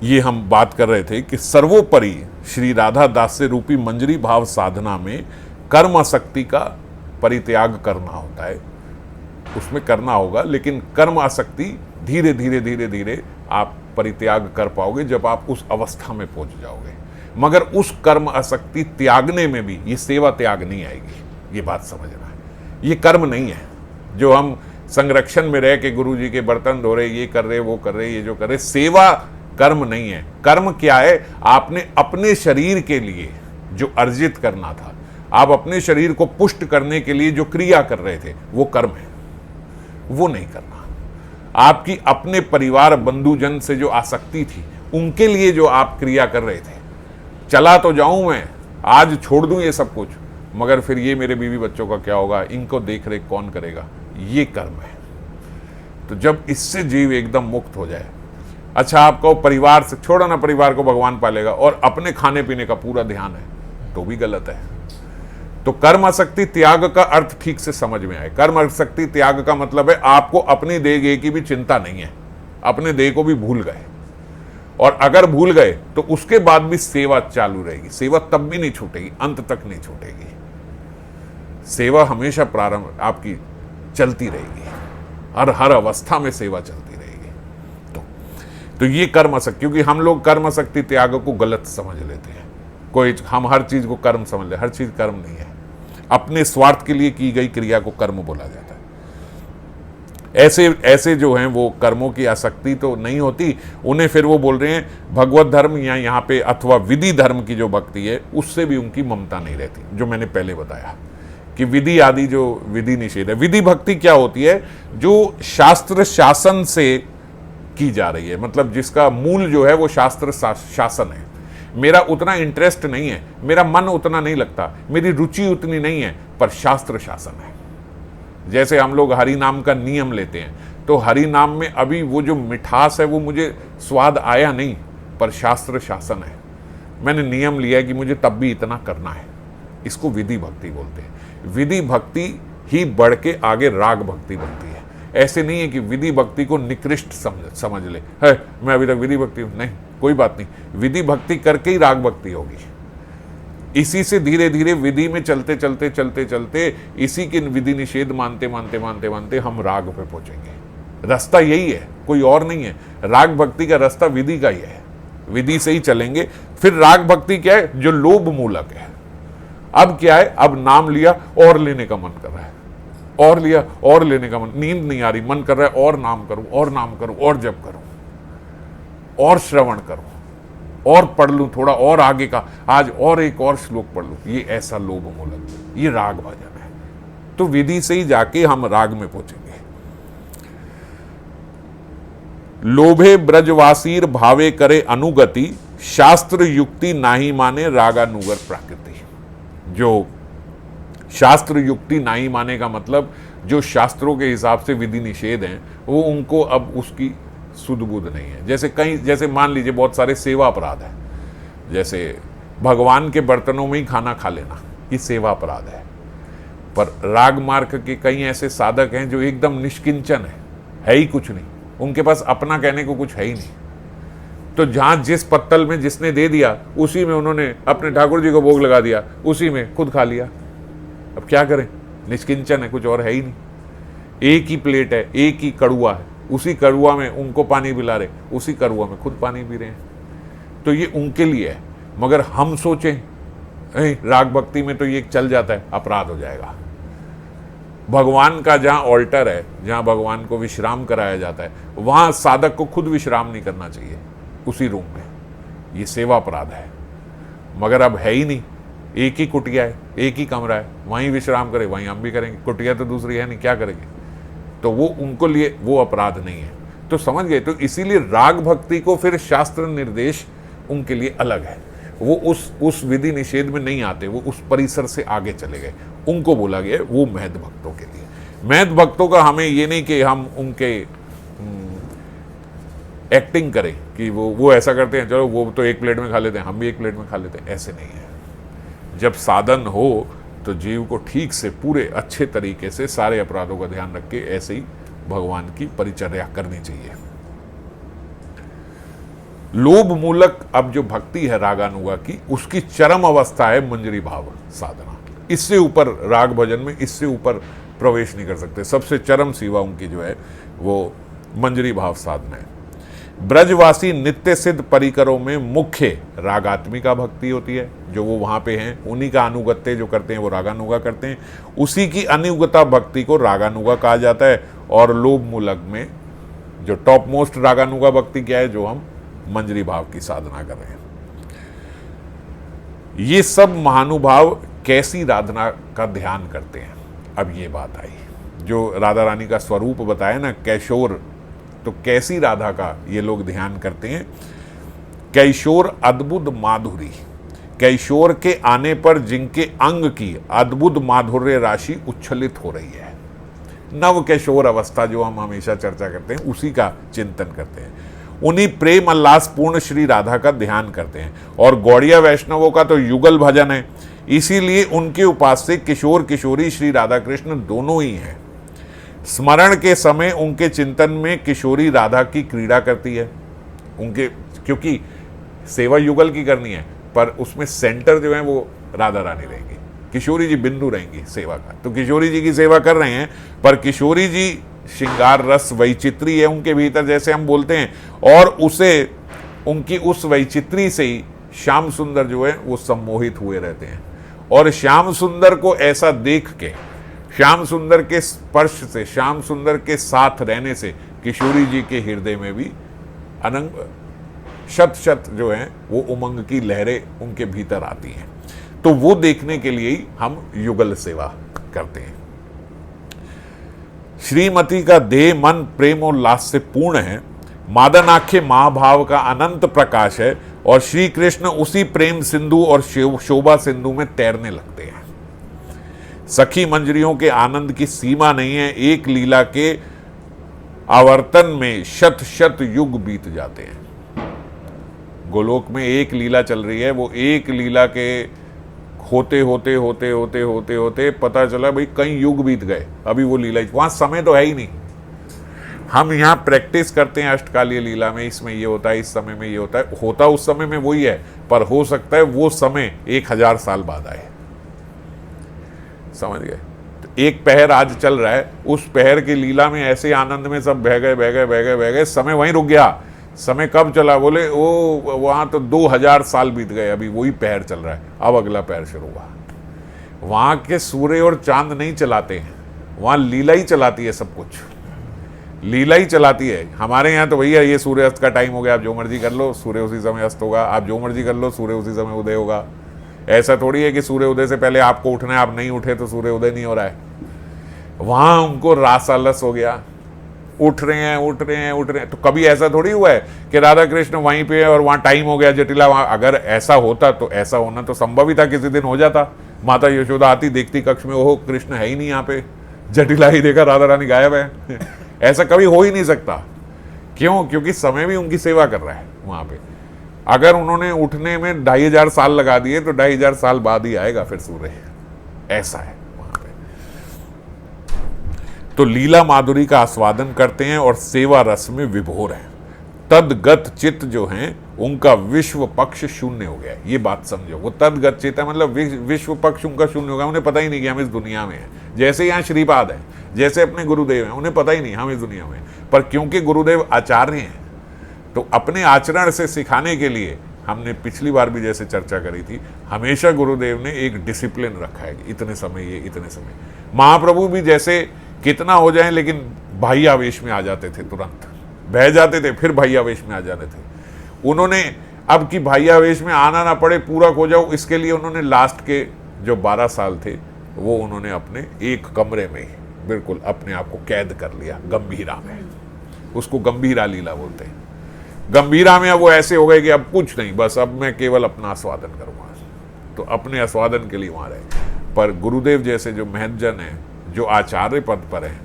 ये हम बात कर रहे थे कि सर्वोपरि श्री राधा दास से रूपी मंजरी भाव साधना में कर्म आसक्ति का परित्याग करना होता है, उसमें करना होगा। लेकिन कर्म आसक्ति धीरे धीरे धीरे धीरे आप परित्याग कर पाओगे जब आप उस अवस्था में पहुंच जाओगे। मगर उस कर्म आसक्ति त्यागने में भी ये सेवा त्याग नहीं आएगी, ये बात समझना है। ये कर्म नहीं है जो हम संरक्षण में रह के गुरु जी के बर्तन धो रहे, ये कर रहे, वो कर रहे, ये जो कर रहे, सेवा कर्म नहीं है। कर्म क्या है, आपने अपने शरीर के लिए जो अर्जित करना था, आप अपने शरीर को पुष्ट करने के लिए जो क्रिया कर रहे थे, वो कर्म है, वो नहीं करना। आपकी अपने परिवार बंधुजन से जो आसक्ति थी, उनके लिए जो आप क्रिया कर रहे थे, चला तो जाऊं मैं, आज छोड़ दूं ये सब कुछ, मगर फिर ये मेरे बीवी बच्चों का क्या होगा, इनको देख रेख कौन करेगा, ये कर्म है। तो जब इससे जीव एकदम मुक्त हो जाए, अच्छा आपको परिवार से छोड़ो ना, परिवार को भगवान पालेगा और अपने खाने पीने का पूरा ध्यान है, तो भी गलत है। तो कर्म आसक्ति त्याग का अर्थ ठीक से समझ में आए। कर्म आसक्ति त्याग का मतलब है आपको अपनी देह की भी चिंता नहीं है, अपने देह को भी भूल गए। और अगर भूल गए तो उसके बाद भी सेवा चालू रहेगी, सेवा तब भी नहीं छूटेगी, अंत तक नहीं छूटेगी। सेवा हमेशा प्रारंभ आपकी चलती रहेगी, हर अवस्था में सेवा चलती रहेगी। तो ये कर्म आसक्ति, क्योंकि हम लोग कर्म आसक्ति त्याग को गलत समझ लेते हैं। कोई हम हर चीज को कर्म समझ ले, हर चीज कर्म नहीं है। अपने स्वार्थ के लिए की गई क्रिया को कर्म बोला जाता है। ऐसे जो हैं वो कर्मों की आसक्ति तो नहीं होती, उन्हें फिर वो बोल रहे हैं भगवत धर्म या यहाँ पे अथवा विधि धर्म की जो भक्ति है, उससे भी उनकी ममता नहीं रहती। जो मैंने पहले बताया कि विधि आदि जो विधि निषेध है। विधि भक्ति क्या होती है? जो शास्त्र शासन से की जा रही है, मतलब जिसका मूल जो है वो शास्त्र शासन है। मेरा उतना इंटरेस्ट नहीं है, मेरा मन उतना नहीं लगता, मेरी रुचि उतनी नहीं है, पर शास्त्र शासन है। जैसे हम लोग हरि नाम का नियम लेते हैं, तो हरि नाम में अभी वो जो मिठास है वो मुझे स्वाद आया नहीं, पर शास्त्र शासन है। मैंने नियम लिया है कि मुझे तब भी इतना करना है। इसको विधि भक्ति बोलते हैं। विधि भक्ति ही बढ़ के आगे राग भक्ति बनती है। ऐसे नहीं है कि विधि भक्ति को निकृष्ट समझ ले, है मैं अभी तक विधि भक्ति हूं, नहीं, कोई बात नहीं। विधि भक्ति करके ही राग भक्ति होगी। इसी से धीरे धीरे विधि में चलते चलते चलते चलते इसी के विधि निषेध मानते मानते मानते मानते हम राग पे पहुंचेंगे। रास्ता यही है, कोई और नहीं है। राग भक्ति का रास्ता विधि का ही है। विधि से ही चलेंगे। फिर राग भक्ति क्या है? जो लोभ मूलक है। अब क्या है? अब नाम लिया और लेने का मन कर रहा है, और लिया और लेने का मन, नींद नहीं आ रही, मन कर रहा है और नाम करूं, और नाम करूं, और जप करूं, और श्रवण करूं, और पढ़ लूं थोड़ा और आगे का, आज और एक और श्लोक पढ़ लूं। ये ऐसा लोभ मूलक, ये राग भजन है। तो विधि से ही जाके हम राग में पहुंचेंगे। लोभे ब्रजवासीर भावे करे अनुगति, शास्त्र युक्ति नाही माने रागानुगर प्रकृति। जो शास्त्र युक्ति नहीं माने का मतलब जो शास्त्रों के हिसाब से विधि निषेध हैं वो उनको अब उसकी सुध बुध नहीं है। जैसे मान लीजिए बहुत सारे सेवा अपराध है, जैसे भगवान के बर्तनों में ही खाना खा लेना, ये सेवा अपराध है। पर राग मार्ग के कई ऐसे साधक हैं जो एकदम निष्किंचन है ही कुछ नहीं, उनके पास अपना कहने को कुछ है ही नहीं। तो जहां जिस पत्तल में जिसने दे दिया उसी में उन्होंने अपने ठाकुर जी को भोग लगा दिया, उसी में खुद खा लिया। अब क्या करें? निष्किंचन है, कुछ और है ही नहीं। एक ही प्लेट है, एक ही कड़ुआ है, उसी कड़ुआ में उनको पानी पिला रहे, उसी कड़ुआ में खुद पानी पी रहे हैं। तो ये उनके लिए है। मगर हम सोचें राग भक्ति में तो ये चल जाता है, अपराध हो जाएगा। भगवान का जहां ऑल्टर है, जहां भगवान को विश्राम कराया जाता है, वहां साधक को खुद विश्राम नहीं करना चाहिए उसी रूम में। ये सेवा अपराध है। मगर अब है ही नहीं, एक ही कुटिया है, एक ही कमरा है, वहीं विश्राम करे, वहीं हम भी करेंगे। कुटिया तो दूसरी है नहीं, क्या करेंगे? तो वो उनको लिए वो अपराध नहीं है। तो समझ गए? तो इसीलिए राग भक्ति को फिर शास्त्र निर्देश उनके लिए अलग है। वो उस विधि निषेध में नहीं आते, वो उस परिसर से आगे चले गए। उनको बोला गया वो महद भक्तों के लिए। महद भक्तों का हमें ये नहीं कि हम उनके एक्टिंग करें कि वो ऐसा करते हैं, चलो वो तो एक प्लेट में खा लेते हैं, हम भी एक प्लेट में खा लेते हैं, ऐसे नहीं है। जब साधन हो तो जीव को ठीक से पूरे अच्छे तरीके से सारे अपराधों का ध्यान रख के ऐसे ही भगवान की परिचर्या करनी चाहिए। लोभ मूलक अब जो भक्ति है रागानुगा की, उसकी चरम अवस्था है मंजरी भाव साधना। इससे ऊपर राग भजन में इससे ऊपर प्रवेश नहीं कर सकते। सबसे चरम सीमा उनकी जो है वो मंजरी भाव साधना है। ब्रजवासी नित्य सिद्ध परिकरों में मुख्य रागात्मिका भक्ति होती है, जो वो वहां पे हैं, उन्हीं का अनुगत्य जो करते हैं वो रागानुगा करते हैं। उसी की अनुगता भक्ति को रागानुगा कहा जाता है। और लोभ मूलक में जो टॉप मोस्ट रागानुगा भक्ति क्या है, जो हम मंजरी भाव की साधना कर रहे हैं। ये सब महानुभाव कैसी राधना का ध्यान करते हैं? अब ये बात आई, जो राधा रानी का स्वरूप बताया ना, कैशोर, तो कैसी राधा का ये लोग ध्यान करते हैं? कैशोर अद्भुत माधुरी, कैशोर के आने पर जिनके अंग की अद्भुत माधुर्य राशि उच्छलित हो रही है। नव कैशोर अवस्था जो हम हमेशा चर्चा करते हैं, उसी का चिंतन करते हैं। उन्हीं प्रेम उल्लास पूर्ण श्री राधा का ध्यान करते हैं। और गौड़िया वैष्णवों का तो युगल भजन है, इसीलिए उनके उपास्य किशोर किशोरी श्री राधा कृष्ण दोनों ही हैं। स्मरण के समय उनके चिंतन में किशोरी राधा की क्रीड़ा करती है उनके, क्योंकि सेवा युगल की करनी है, पर उसमें सेंटर जो है वो राधा रानी रहेंगी, किशोरी जी बिंदु रहेंगी सेवा का। तो किशोरी जी की सेवा कर रहे हैं, पर किशोरी जी श्रृंगार रस वैचित्री है उनके भीतर, जैसे हम बोलते हैं, और उसे उनकी उस वैचित्री से ही श्याम सुंदर जो है वो सम्मोहित हुए रहते हैं। और श्याम सुंदर को ऐसा देख के, श्याम सुंदर के स्पर्श से, श्याम सुंदर के साथ रहने से किशोरी जी के हृदय में भी अनंग शत शत जो है वो उमंग की लहरें उनके भीतर आती हैं। तो वो देखने के लिए ही हम युगल सेवा करते हैं। श्रीमती का देह मन प्रेम और उल्लास से पूर्ण है, मादनाख्य महाभाव का अनंत प्रकाश है और श्री कृष्ण उसी प्रेम सिंधु और शोभा सिंधु में तैरने लगते हैं। सखी मंजरियों के आनंद की सीमा नहीं है, एक लीला के आवर्तन में शत शत युग बीत जाते हैं। गोलोक में एक लीला चल रही है, वो एक लीला के होते होते होते होते होते होते पता चला भाई कई युग बीत गए, अभी वो लीला, वहां समय तो है ही नहीं। हम यहाँ प्रैक्टिस करते हैं अष्टकालीय लीला में, इसमें ये होता है, इस समय में ये होता है, होता उस समय में वही है, पर हो सकता है वो समय 1000 साल बाद आए। समझ गए? तो एक पहर आज चल रहा है, उस पहर की लीला में ऐसे आनंद में सब बह गए बह गए बह गए बह गए, समय वहीं रुक गया। समय कब चला? बोले वो वहां तो 2000 साल बीत गए, अभी वही पहर चल रहा है, अब अगला पहर शुरू हुआ। वहां के सूर्य और चांद नहीं चलाते हैं, वहां लीला ही चलाती है, सब कुछ लीला ही चलाती है। हमारे यहाँ तो भैया ये सूर्य अस्त का टाइम हो गया, आप जो मर्जी कर लो, सूर्य उसी समय अस्त होगा, आप जो मर्जी कर लो, सूर्य उसी समय उदय होगा। ऐसा थोड़ी है कि सूर्य उदय से पहले आपको उठना है, आप नहीं उठे तो सूर्य उदय नहीं हो रहा है। वहां उनको रास आलस हो गया, उठ रहे हैं उठ रहे हैं उठ रहे हैं। तो कभी ऐसा थोड़ी हुआ है कि राधा कृष्ण वहीं पे और वहां टाइम हो गया जटिला, वहां अगर ऐसा होता तो ऐसा होना तो संभव ही था, किसी दिन हो जाता। माता यशोदा आती, देखती कक्ष में, ओहो कृष्ण है ही नहीं यहाँ पे, जटिला ही देखा राधा रानी गायब है। ऐसा कभी हो ही नहीं सकता। क्यों? क्योंकि समय भी उनकी सेवा कर रहा है वहां पे। अगर उन्होंने उठने में 2500 साल लगा दिए तो 2500 साल बाद ही आएगा फिर सूर्य। ऐसा है वहां पे। तो लीला माधुरी का आस्वादन करते हैं और सेवा रस में विभोर हैं। तदगत चित्त जो हैं उनका विश्व पक्ष शून्य हो गया। ये बात समझो, वो तदगत चित्त है मतलब विश्व पक्ष उनका शून्य हो गया। उन्हें पता ही नहीं कि हम इस दुनिया में हैं। जैसे यहाँ श्रीपाद है, जैसे अपने गुरुदेव हैं, उन्हें पता ही नहीं हम इस दुनिया में। पर क्योंकि गुरुदेव आचार्य हैं तो अपने आचरण से सिखाने के लिए, हमने पिछली बार भी जैसे चर्चा करी थी, हमेशा गुरुदेव ने एक डिसिप्लिन रखा है कि इतने समय ये, इतने समय। महाप्रभु भी जैसे कितना हो जाए लेकिन भाई आवेश में आ जाते थे, तुरंत बह जाते थे, फिर भाई आवेश में आ जाते थे। उन्होंने अब की भाई आवेश में आना ना पड़े, पूरा हो जाओ, इसके लिए उन्होंने लास्ट के जो 12 साल थे वो उन्होंने अपने एक कमरे में बिल्कुल अपने आप को कैद कर लिया, गंभीरा में। उसको गंभीरा लीला बोलते हैं। गंभीरा में अब वो ऐसे हो गए कि अब कुछ नहीं, बस अब मैं केवल अपना आस्वादन करूंगा। तो अपने आस्वादन के लिए वहां रहे। पर गुरुदेव जैसे जो महत्जन है, जो आचार्य पद पर है,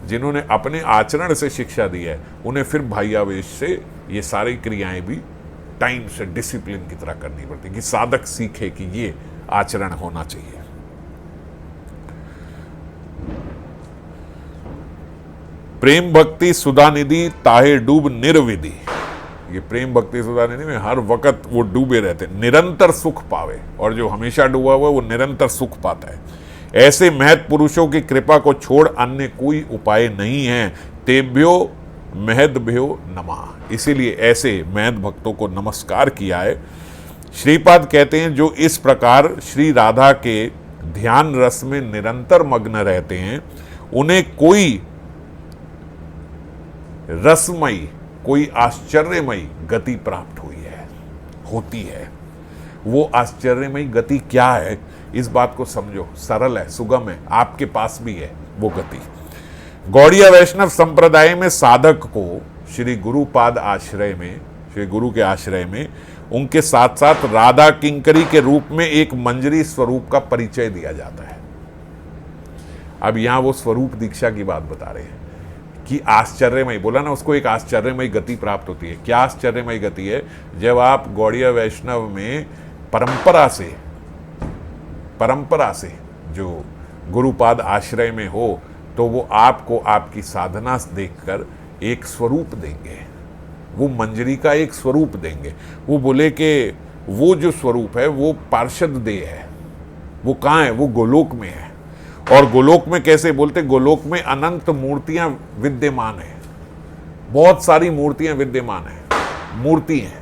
जिन्होंने अपने आचरण से शिक्षा दी है, उन्हें फिर भाइयावेश से ये सारी क्रियाएं भी टाइम से डिसिप्लिन की तरह करनी पड़ती, कि साधक सीखे कि ये आचरण होना चाहिए। प्रेम भक्ति सुधा निधि ताहे डूब निर्विधि। ये प्रेम भक्ति सुधा निधि में हर वक्त वो डूबे रहते, निरंतर सुख पावे। और जो हमेशा डूबा हुआ है वो निरंतर सुख पाता है। ऐसे महत् पुरुषों की कृपा को छोड़ अन्य कोई उपाय नहीं है। तेभ्यो महद्भ्यो नमः। इसीलिए ऐसे महत् भक्तों को नमस्कार किया है। श्रीपाद कहते हैं जो इस प्रकार श्री राधा के ध्यान रस में निरंतर मग्न रहते हैं, उन्हें कोई रसमयी, कोई आश्चर्यमयी गति प्राप्त हुई है, होती है। वो आश्चर्यमयी गति क्या है, इस बात को समझो। सरल है, सुगम है, आपके पास भी है वो गति। गौड़ीय वैष्णव संप्रदाय में साधक को श्री गुरुपाद आश्रय में, श्री गुरु के आश्रय में उनके साथ साथ राधा किंकरी के रूप में एक मंजरी स्वरूप का परिचय दिया जाता है। अब यहां वो स्वरूप दीक्षा की बात बता रहे हैं कि आश्चर्यमयी, बोला ना उसको, एक आश्चर्यमयी गति प्राप्त होती है। क्या आश्चर्यमयी गति है? जब आप गौड़ीय वैष्णव में परंपरा से जो गुरुपाद आश्रय में हो, तो वो आपको आपकी साधना देखकर एक स्वरूप देंगे, वो मंजरी का एक स्वरूप देंगे। वो बोले कि वो जो स्वरूप है वो पार्षद देह है। वो कहाँ है? वो गोलोक में है। और गोलोक में कैसे बोलते? गोलोक में अनंत मूर्तियां विद्यमान है, बहुत सारी मूर्तियां विद्यमान है, मूर्ति हैं।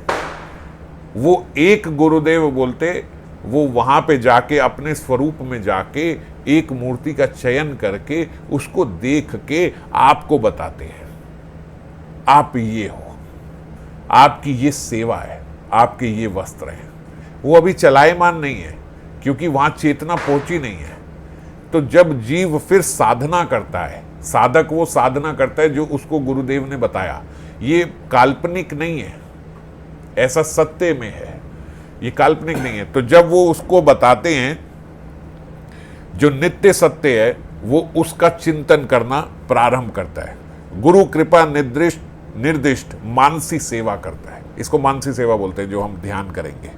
वो एक गुरुदेव बोलते, वो वहां पे जाके अपने स्वरूप में जाके एक मूर्ति का चयन करके उसको देख के आपको बताते हैं, आप ये हो, आपकी ये सेवा है, आपके ये वस्त्र हैं। वो अभी चलायमान नहीं है क्योंकि वहां चेतना पहुंची नहीं है। तो जब जीव फिर साधना करता है, साधक वो साधना करता है जो उसको गुरुदेव ने बताया, ये काल्पनिक नहीं है, ऐसा सत्य में है, ये काल्पनिक नहीं है। तो जब वो उसको बताते हैं जो नित्य सत्य है, वो उसका चिंतन करना प्रारंभ करता है। गुरु कृपा निर्दिष्ट मानसी सेवा करता है, इसको मानसी सेवा बोलते हैं, जो हम ध्यान करेंगे।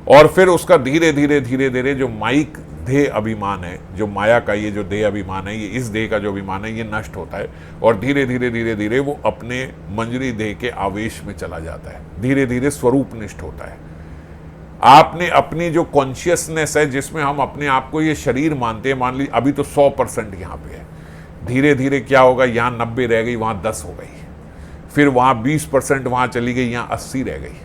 और फिर उसका धीरे धीरे जो माइक देह अभिमान है, जो माया का ये जो देह अभिमान है, ये इस देह का जो अभिमान है, ये नष्ट होता है और धीरे धीरे वो अपने मंजरी देह के आवेश में चला जाता है, धीरे धीरे स्वरूप निष्ठ होता है। आपने अपनी जो कॉन्शियसनेस है, जिसमें हम अपने आप को ये शरीर मानते हैं, मान लीजिए अभी तो 100% यहाँ पे है, धीरे धीरे क्या होगा, यहाँ 90 रह गई, वहाँ 10 हो गई, फिर वहाँ 20% वहाँ चली गई, यहाँ 80 रह गई।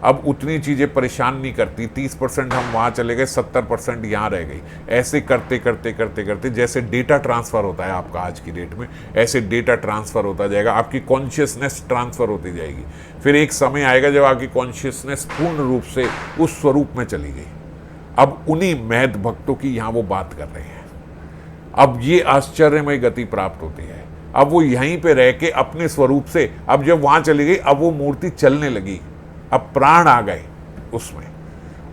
अब उतनी चीज़ें परेशान नहीं करती, 30% हम वहाँ चले गए, 70% यहाँ रह गई। ऐसे करते करते जैसे डेटा ट्रांसफ़र होता है आपका आज की डेट में, ऐसे डेटा ट्रांसफ़र होता जाएगा, आपकी कॉन्शियसनेस ट्रांसफ़र होती जाएगी। फिर एक समय आएगा जब आपकी कॉन्शियसनेस पूर्ण रूप से उस स्वरूप में चली गई। अब उन्हीं महत भक्तों की यहाँ वो बात कर रहे हैं। अब ये आश्चर्यमय गति प्राप्त होती है। अब वो यहीं पे रह के अपने स्वरूप से, अब जब वहाँ चली गई, अब वो मूर्ति चलने लगी, अब प्राण आ गए उसमें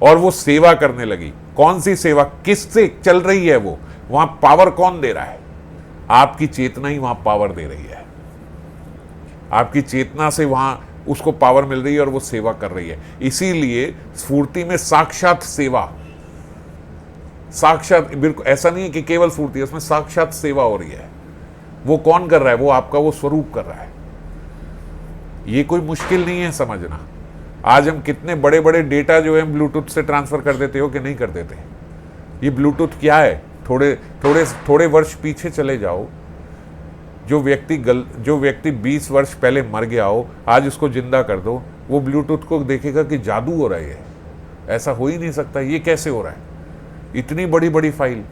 और वो सेवा करने लगी। कौन सी सेवा, किससे चल रही है वो, वहां पावर कौन दे रहा है? आपकी चेतना ही वहां पावर दे रही है। आपकी चेतना से वहां उसको पावर मिल रही है और वो सेवा कर रही है। इसीलिए स्फूर्ति में साक्षात सेवा, साक्षात, बिल्कुल ऐसा नहीं है कि केवल स्फूर्ति है, उसमें साक्षात सेवा हो रही है। वो कौन कर रहा है? वो आपका वो स्वरूप कर रहा है। ये कोई मुश्किल नहीं है समझना। आज हम कितने बड़े बड़े डेटा जो है ब्लूटूथ से ट्रांसफर कर देते हो कि नहीं कर देते? ये ब्लूटूथ क्या है? थोड़े वर्ष पीछे चले जाओ, जो व्यक्ति 20 वर्ष पहले मर गया हो, आज उसको जिंदा कर दो, वो ब्लूटूथ को देखेगा कि जादू हो रहा है। ऐसा हो ही नहीं सकता, ये कैसे हो रहा है? इतनी बड़ी बड़ी फाइल।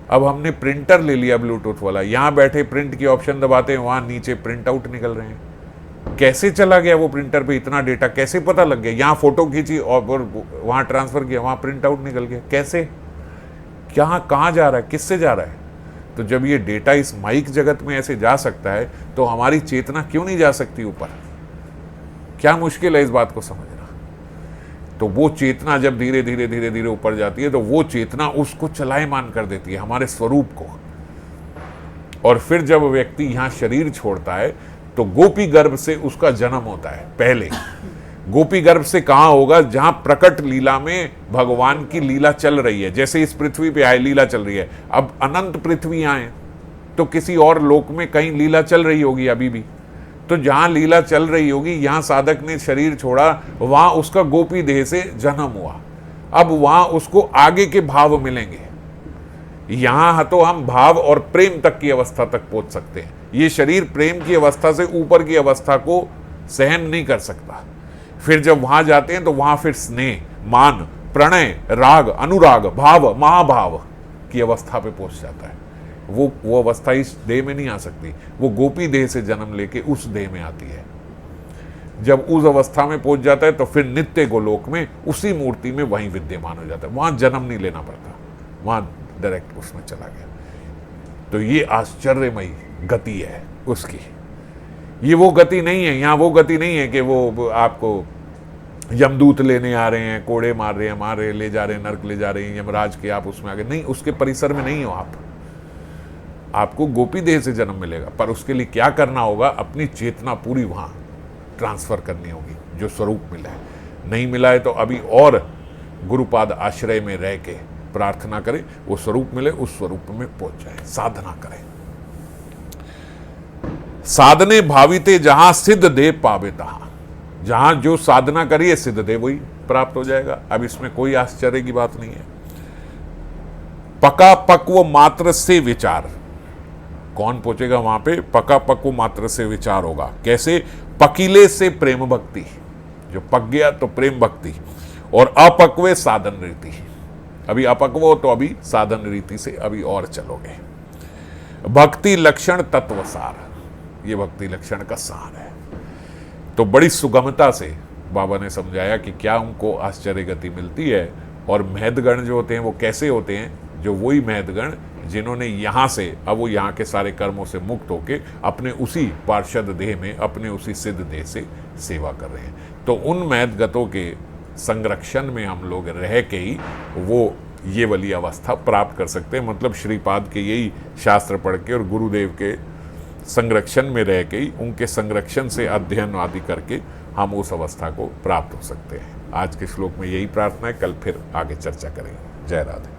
अब हमने प्रिंटर ले लिया ब्लूटूथ वाला, यहां बैठे प्रिंट की ऑप्शन दबाते हैं, वहां नीचे प्रिंट आउट निकल रहे हैं। कैसे चला गया वो प्रिंटर पे इतना डेटा? कैसे पता लग गया? यहाँ फोटो खींची और वहां ट्रांसफर किया, वहां प्रिंट आउट निकल गया। कैसे? क्या, कहाँ जा रहा है, किससे जा रहा है? तो जब ये डेटा इस माइक जगत में ऐसे जा सकता है, तो हमारी चेतना क्यों नहीं जा सकती ऊपर? क्या मुश्किल है इस बात को समझना? तो वो चेतना जब धीरे धीरे ऊपर जाती है, तो वो चेतना उसको चलायमान कर देती है, हमारे स्वरूप को। और फिर जब व्यक्ति यहाँ शरीर छोड़ता है, तो गोपी गर्भ से उसका जन्म होता है। पहले गोपी गर्भ से कहां होगा? जहां प्रकट लीला में भगवान की लीला चल रही है। जैसे इस पृथ्वी पे आए लीला चल रही है, अब अनंत पृथ्वी आए तो किसी और लोक में कहीं लीला चल रही होगी अभी भी। तो जहां लीला चल रही होगी, यहां साधक ने शरीर छोड़ा, वहां उसका गोपी देह से जन्म हुआ। अब वहां उसको आगे के भाव मिलेंगे। यहां तो हम भाव और प्रेम तक की अवस्था तक पहुंच सकते हैं। ये शरीर प्रेम की अवस्था से ऊपर की अवस्था को सहन नहीं कर सकता। फिर जब वहां जाते हैं तो वहां फिर स्नेह, मान, प्रणय, राग, अनुराग, भाव, महाभाव की अवस्था पे पहुंच जाता है। वो अवस्था इस देह में नहीं आ सकती, वो गोपी देह से जन्म लेके उस देह में आती है। जब उस अवस्था में पहुंच जाता है तो फिर नित्य गोलोक में उसी मूर्ति में वहीं विद्यमान हो जाता है। वहां जन्म नहीं लेना पड़ता, वहां डायरेक्ट उसमें चला गया। तो ये आश्चर्यमयी गति है उसकी। ये वो गति नहीं है, यहाँ वो गति नहीं है कि वो आपको यमदूत लेने आ रहे हैं, कोड़े मार रहे हैं, मारे ले जा रहे हैं, नरक ले जा रहे हैं, यमराज के आप उसमें आ गए। नहीं, उसके परिसर में नहीं हो आप। आपको गोपी देह से जन्म मिलेगा, पर उसके लिए क्या करना होगा? अपनी चेतना पूरी वहां ट्रांसफर करनी होगी, जो स्वरूप मिला है। नहीं मिला है तो अभी और गुरुपाद आश्रय में रह के प्रार्थना करें, वो स्वरूप मिले, उस स्वरूप में पहुंच जाए, साधना करें। साधने भाविते जहां सिद्ध देव पावे तहां, जहां जो साधना करिए सिद्ध देव वही प्राप्त हो जाएगा। अब इसमें कोई आश्चर्य की बात नहीं है। पका पक्व मात्र से विचार, कौन पहुंचेगा वहां पे? पका पक्व मात्र से विचार होगा। कैसे? पकीले से प्रेम भक्ति, जो पक गया तो प्रेम भक्ति, और अपक्वे साधन रीति। अभी अपक्व हो तो अभी साधन रीति से अभी और चलोगे। भक्ति लक्षण तत्वसार, ये भक्ति लक्षण का सार है। तो बड़ी सुगमता से बाबा ने समझाया कि क्या उनको आश्चर्य गति मिलती है और महदगण जो होते हैं वो कैसे होते हैं, जो वही महतगण जिन्होंने यहाँ से अब वो यहाँ के सारे कर्मों से मुक्त होके अपने उसी पार्षद देह में, अपने उसी सिद्ध देह से सेवा कर रहे हैं। तो उन महतगतों के संरक्षण में हम लोग रह के ही वो ये वाली अवस्था प्राप्त कर सकते हैं। मतलब श्रीपाद के यही शास्त्र पढ़ के और गुरुदेव के संरक्षण में रह के ही, उनके संरक्षण से अध्ययन आदि करके हम उस अवस्था को प्राप्त हो सकते हैं। आज के श्लोक में यही प्रार्थना है, कल फिर आगे चर्चा करेंगे। जय राधे।